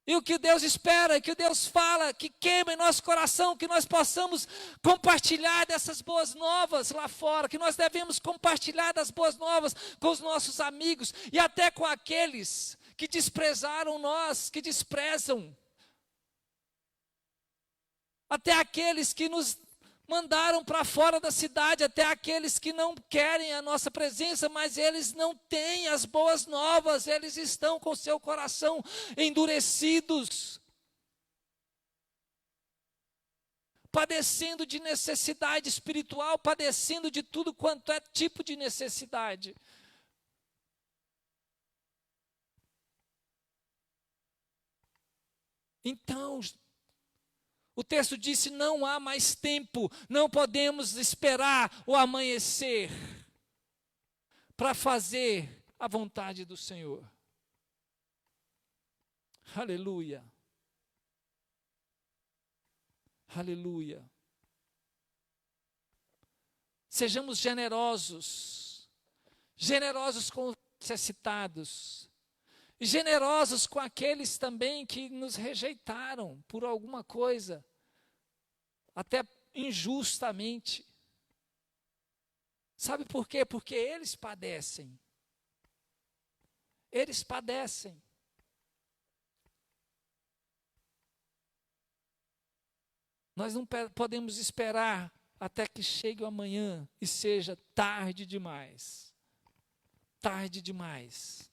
E o que Deus espera, que Deus fala, que queima em nosso coração, que nós possamos compartilhar dessas boas novas lá fora, que nós devemos compartilhar das boas novas com os nossos amigos e até com aqueles que desprezaram nós, que desprezam. Até aqueles que nos mandaram para fora da cidade, até aqueles que não querem a nossa presença, mas eles não têm as boas novas, eles estão com seu coração endurecidos, padecendo de necessidade espiritual, padecendo de tudo quanto é tipo de necessidade. Então, o texto disse, não há mais tempo, não podemos esperar o amanhecer para fazer a vontade do Senhor. Aleluia. Aleluia. Sejamos generosos, generosos com os necessitados, e generosos com aqueles também que nos rejeitaram por alguma coisa, até injustamente. Sabe por quê? Porque eles padecem. Eles padecem. Nós não podemos esperar até que chegue o amanhã e seja tarde demais. Tarde demais.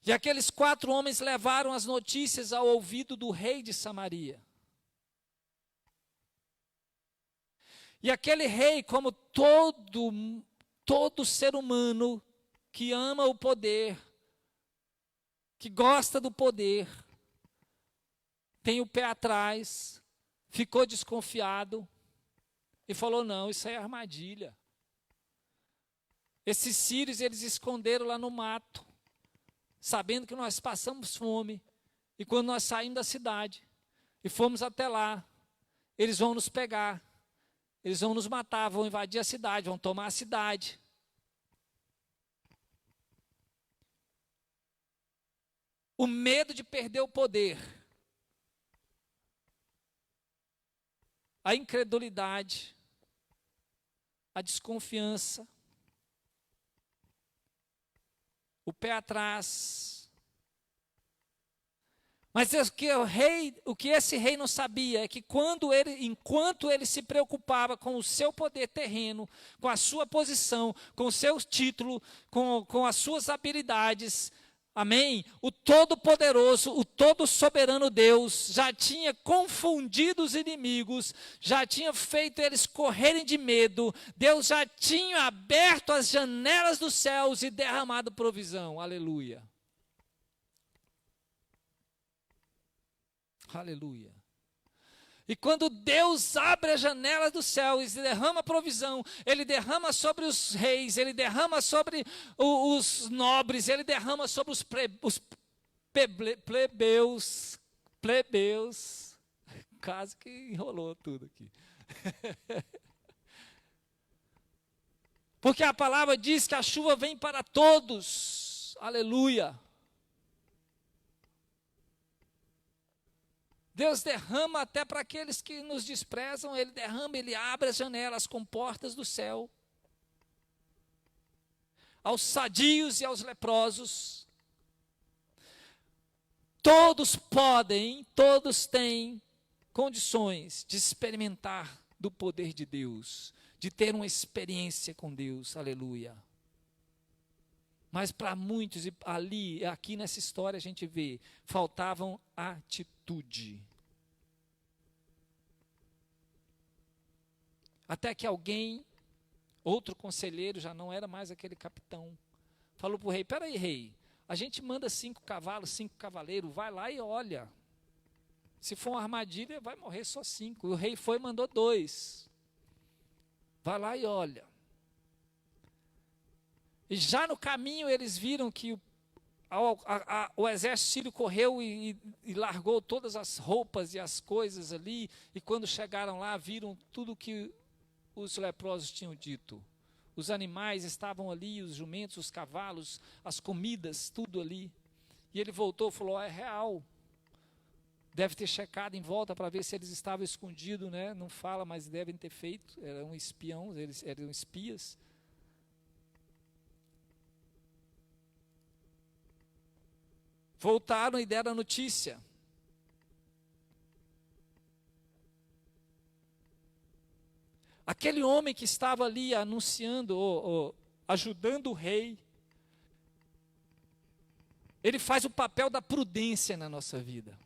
E aqueles 4 homens levaram as notícias ao ouvido do rei de Samaria. E aquele rei, como todo ser humano que ama o poder, que gosta do poder, tem o pé atrás, ficou desconfiado e falou, não, isso aí é armadilha. Esses sírios, eles esconderam lá no mato, sabendo que nós passamos fome, e quando nós saímos da cidade e fomos até lá, eles vão nos pegar, eles vão nos matar, vão invadir a cidade, vão tomar a cidade. O medo de perder o poder, a incredulidade, a desconfiança, o pé atrás, Mas o que esse rei não sabia é que enquanto ele se preocupava com o seu poder terreno, com a sua posição, com o seu título, com as suas habilidades, amém? O Todo-Poderoso, o Todo-Soberano Deus já tinha confundido os inimigos, já tinha feito eles correrem de medo, Deus já tinha aberto as janelas dos céus e derramado provisão, aleluia. Aleluia. E quando Deus abre as janelas do céu e derrama provisão, Ele derrama sobre os reis, Ele derrama sobre os nobres, Ele derrama sobre os plebeus. Quase que enrolou tudo aqui. Porque a palavra diz que a chuva vem para todos. Aleluia. Deus derrama até para aqueles que nos desprezam, Ele derrama, Ele abre as janelas, as comportas do céu. Aos sadios e aos leprosos. Todos podem, todos têm condições de experimentar do poder de Deus, de ter uma experiência com Deus, aleluia. Mas para muitos, aqui nessa história a gente vê, faltavam atitude. Até que outro conselheiro, já não era mais aquele capitão, falou para o rei, peraí rei, a gente manda 5 cavalos, 5 cavaleiros, vai lá e olha. Se for uma armadilha, vai morrer só 5. E o rei foi e mandou 2. Vai lá e olha. E já no caminho eles viram que o exército sírio correu e largou todas as roupas e as coisas ali. E quando chegaram lá, viram tudo que os leprosos tinham dito. Os animais estavam ali, os jumentos, os cavalos, as comidas, tudo ali. E ele voltou e falou, é real. Deve ter checado em volta para ver se eles estavam escondidos, né? Não fala, mas devem ter feito. Eram espiões, eles eram espias. Voltaram e deram a notícia. Aquele homem que estava ali anunciando, ajudando o rei, ele faz o papel da prudência na nossa vida.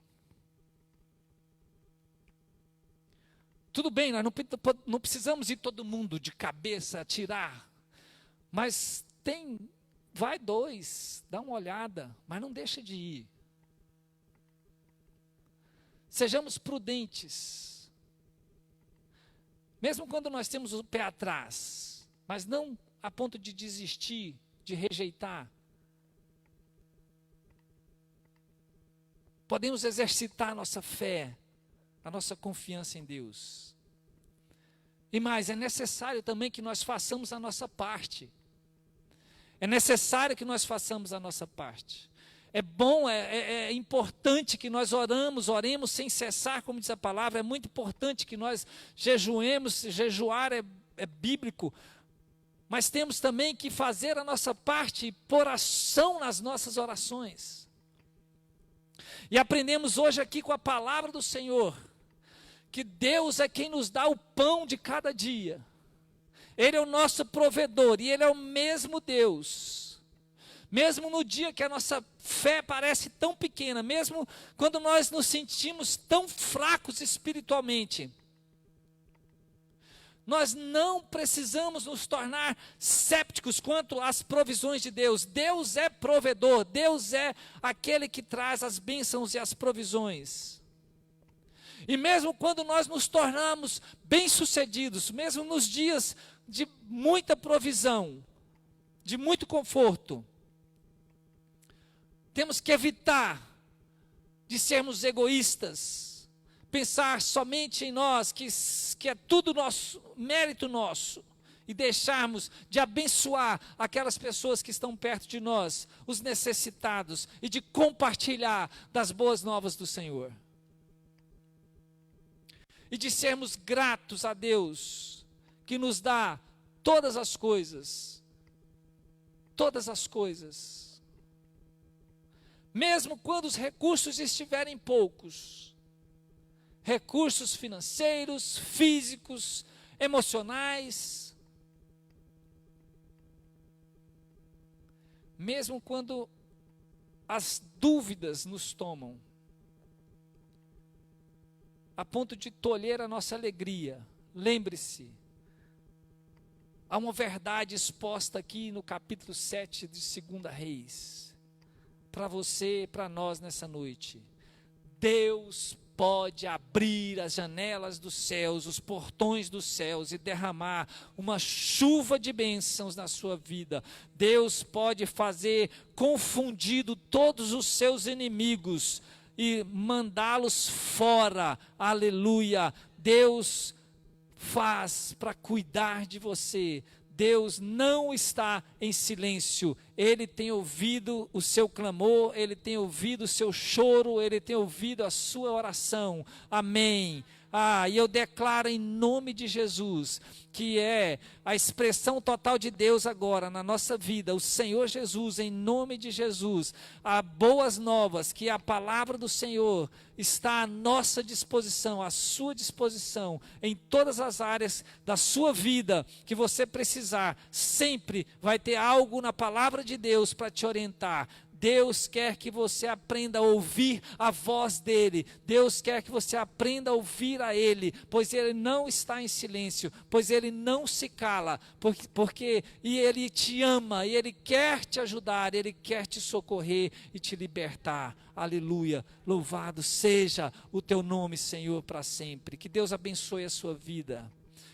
Tudo bem, nós não precisamos ir todo mundo de cabeça atirar, mas vai 2, dá uma olhada, mas não deixa de ir. Sejamos prudentes. Mesmo quando nós temos o pé atrás, mas não a ponto de desistir, de rejeitar. Podemos exercitar a nossa fé, a nossa confiança em Deus. E mais, é necessário também que nós façamos a nossa parte. É necessário que nós façamos a nossa parte. É bom, é importante que nós oremos sem cessar, como diz a palavra. É muito importante que nós jejuemos. Jejuar é bíblico. Mas temos também que fazer a nossa parte e pôr ação nas nossas orações. E aprendemos hoje aqui com a palavra do Senhor, que Deus é quem nos dá o pão de cada dia. Ele é o nosso provedor e Ele é o mesmo Deus. Mesmo no dia que a nossa fé parece tão pequena, mesmo quando nós nos sentimos tão fracos espiritualmente, nós não precisamos nos tornar cépticos quanto às provisões de Deus. Deus é provedor, Deus é aquele que traz as bênçãos e as provisões. E mesmo quando nós nos tornamos bem-sucedidos, mesmo nos dias de muita provisão, de muito conforto, temos que evitar de sermos egoístas, pensar somente em nós, que é tudo nosso, mérito nosso, e deixarmos de abençoar aquelas pessoas que estão perto de nós, os necessitados, e de compartilhar das boas novas do Senhor. E de sermos gratos a Deus, que nos dá todas as coisas. Todas as coisas. mesmo quando os recursos estiverem poucos, recursos financeiros, físicos, emocionais, mesmo quando as dúvidas nos tomam, a ponto de tolher a nossa alegria, lembre-se, há uma verdade exposta aqui no capítulo 7 de 2 Reis, para você e para nós nessa noite. Deus pode abrir as janelas dos céus, os portões dos céus e derramar uma chuva de bênçãos na sua vida. Deus pode fazer confundido todos os seus inimigos e mandá-los fora. Aleluia! Deus faz para cuidar de você. Deus não está em silêncio, Ele tem ouvido o seu clamor, Ele tem ouvido o seu choro, Ele tem ouvido a sua oração, amém. E eu declaro em nome de Jesus, que é a expressão total de Deus agora na nossa vida, o Senhor Jesus, em nome de Jesus, a boas novas, que a palavra do Senhor está à nossa disposição, à sua disposição, em todas as áreas da sua vida, que você precisar, sempre vai ter algo na palavra de Deus para te orientar. Deus quer que você aprenda a ouvir a voz dEle. Deus quer que você aprenda a ouvir a Ele, pois Ele não está em silêncio, pois Ele não se cala, porque Ele te ama, e Ele quer te ajudar, Ele quer te socorrer e te libertar. Aleluia, louvado seja o teu nome, Senhor, para sempre. Que Deus abençoe a sua vida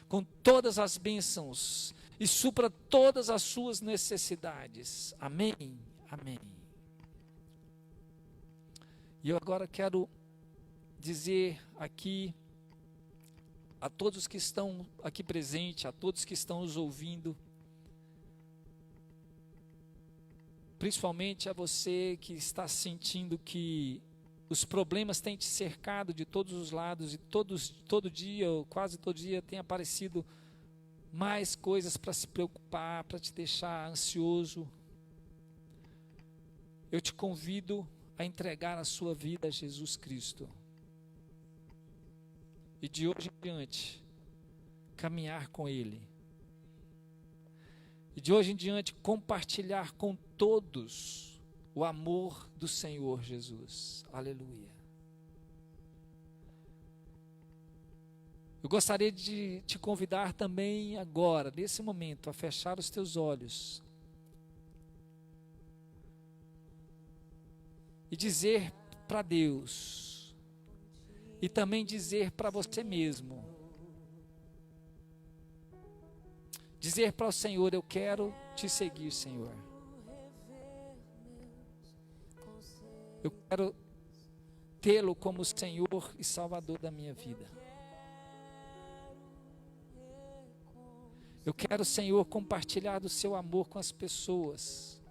com todas as bênçãos e supra todas as suas necessidades. Amém, amém. E eu agora quero dizer aqui a todos que estão aqui presentes, a todos que estão nos ouvindo, principalmente a você que está sentindo que os problemas têm te cercado de todos os lados e todo dia, ou quase todo dia, tem aparecido mais coisas para se preocupar, para te deixar ansioso. Eu te convido a entregar a sua vida a Jesus Cristo. E de hoje em diante, caminhar com Ele. E de hoje em diante, compartilhar com todos o amor do Senhor Jesus. Aleluia. Eu gostaria de te convidar também agora, nesse momento, a fechar os teus olhos e dizer para Deus, e também dizer para você mesmo, dizer para o Senhor: eu quero te seguir, Senhor. Eu quero tê-lo como Senhor e Salvador da minha vida. Eu quero, Senhor, compartilhar do seu amor com as pessoas,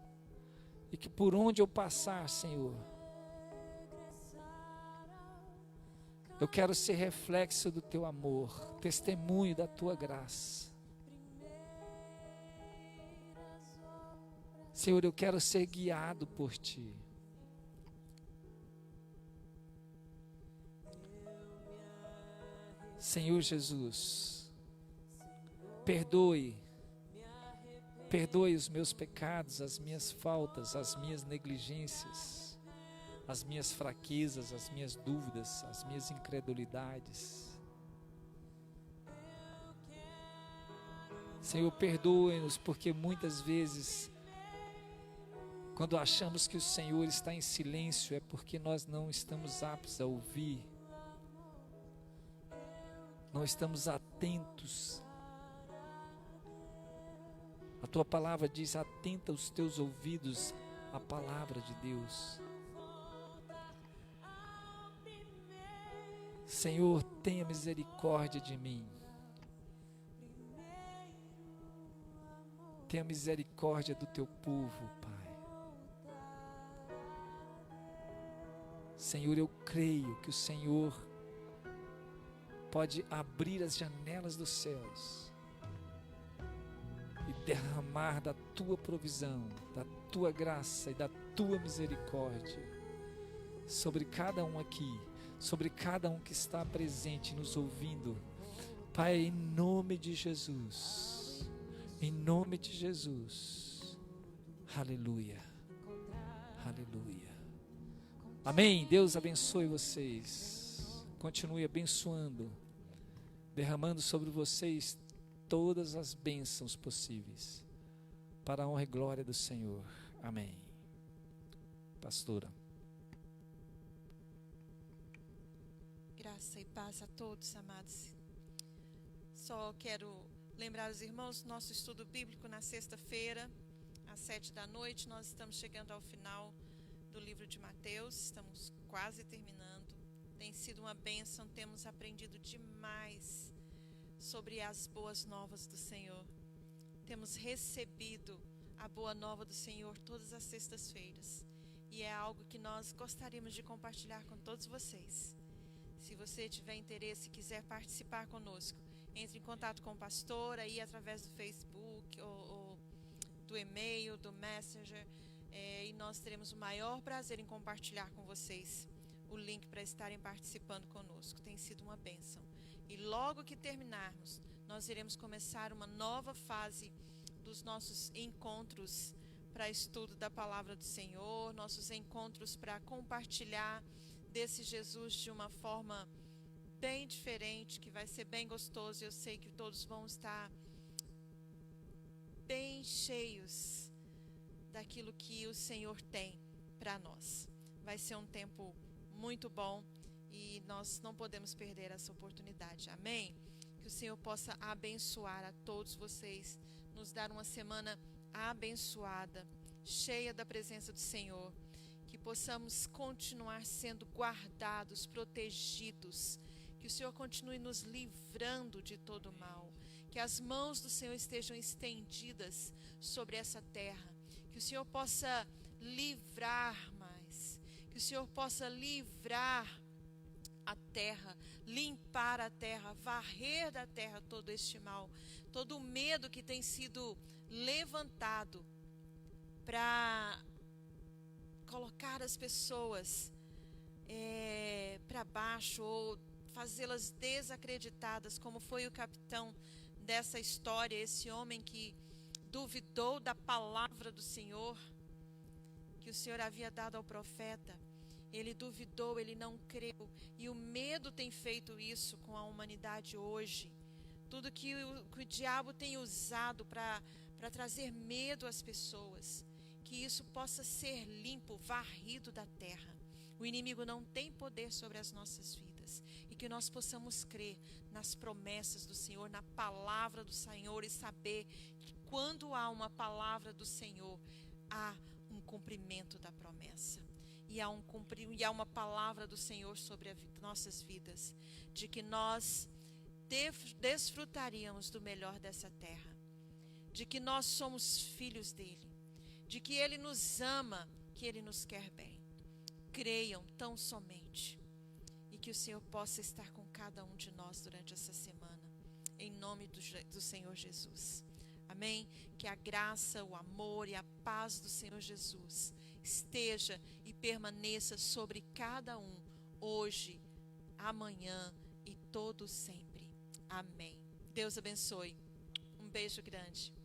e que por onde eu passar, Senhor, eu quero ser reflexo do teu amor, testemunho da tua graça. Senhor, eu quero ser guiado por ti. Senhor Jesus, perdoe os meus pecados, as minhas faltas, as minhas negligências, as minhas fraquezas, as minhas dúvidas, as minhas incredulidades. Senhor, perdoe-nos, porque muitas vezes, quando achamos que o Senhor está em silêncio, é porque nós não estamos aptos a ouvir, não estamos atentos. A tua palavra diz: atenta os teus ouvidos à palavra de Deus. Senhor, tenha misericórdia de mim. Tenha misericórdia do teu povo, Pai. Senhor, eu creio que o Senhor pode abrir as janelas dos céus e derramar da tua provisão, da tua graça e da tua misericórdia sobre cada um aqui, sobre cada um que está presente, nos ouvindo. Pai, em nome de Jesus, em nome de Jesus, aleluia, aleluia. Amém. Deus abençoe vocês, continue abençoando, derramando sobre vocês todas as bênçãos possíveis, para a honra e glória do Senhor. Amém. Pastora. Graça e paz a todos, amados. Só quero lembrar os irmãos, nosso estudo bíblico na sexta-feira, às 19h, nós estamos chegando ao final do livro de Mateus, estamos quase terminando. Tem sido uma bênção, temos aprendido demais sobre as boas novas do Senhor. Temos recebido a boa nova do Senhor todas as sextas-feiras, e é algo que nós gostaríamos de compartilhar com todos vocês. Se você tiver interesse e quiser participar conosco, entre em contato com o pastor aí através do Facebook ou do e-mail, do Messenger, e nós teremos o maior prazer em compartilhar com vocês o link para estarem participando conosco. Tem sido uma bênção. E logo que terminarmos, nós iremos começar uma nova fase dos nossos encontros para estudo da palavra do Senhor, nossos encontros para compartilhar desse Jesus de uma forma bem diferente, que vai ser bem gostoso. Eu sei que todos vão estar bem cheios daquilo que o Senhor tem para nós. Vai ser um tempo muito bom e nós não podemos perder essa oportunidade. Amém? Que o Senhor possa abençoar a todos vocês, nos dar uma semana abençoada, cheia da presença do Senhor, que possamos continuar sendo guardados, protegidos, que o Senhor continue nos livrando de todo mal, que as mãos do Senhor estejam estendidas sobre essa terra, que o Senhor possa livrar mais, que o Senhor possa livrar a terra, limpar a terra, varrer da terra todo este mal, todo o medo que tem sido levantado para colocar as pessoas para baixo ou fazê-las desacreditadas, como foi o capitão dessa história, esse homem que duvidou da palavra do Senhor, que o Senhor havia dado ao profeta. Ele duvidou, ele não creu, e o medo tem feito isso com a humanidade hoje. Tudo que o diabo tem usado para trazer medo às pessoas, que isso possa ser limpo, varrido da terra. O inimigo não tem poder sobre as nossas vidas, e que nós possamos crer nas promessas do Senhor, na palavra do Senhor, e saber que quando há uma palavra do Senhor, há um cumprimento da promessa. E há uma palavra do Senhor sobre nossas vidas, de que nós desfrutaríamos do melhor dessa terra, de que nós somos filhos dele, de que ele nos ama, que ele nos quer bem. Creiam tão somente, e que o Senhor possa estar com cada um de nós durante essa semana, em nome do Senhor Jesus. Amém? Que a graça, o amor e a paz do Senhor Jesus esteja e permaneça sobre cada um, hoje, amanhã e todo sempre. Amém. Deus abençoe. Um beijo grande.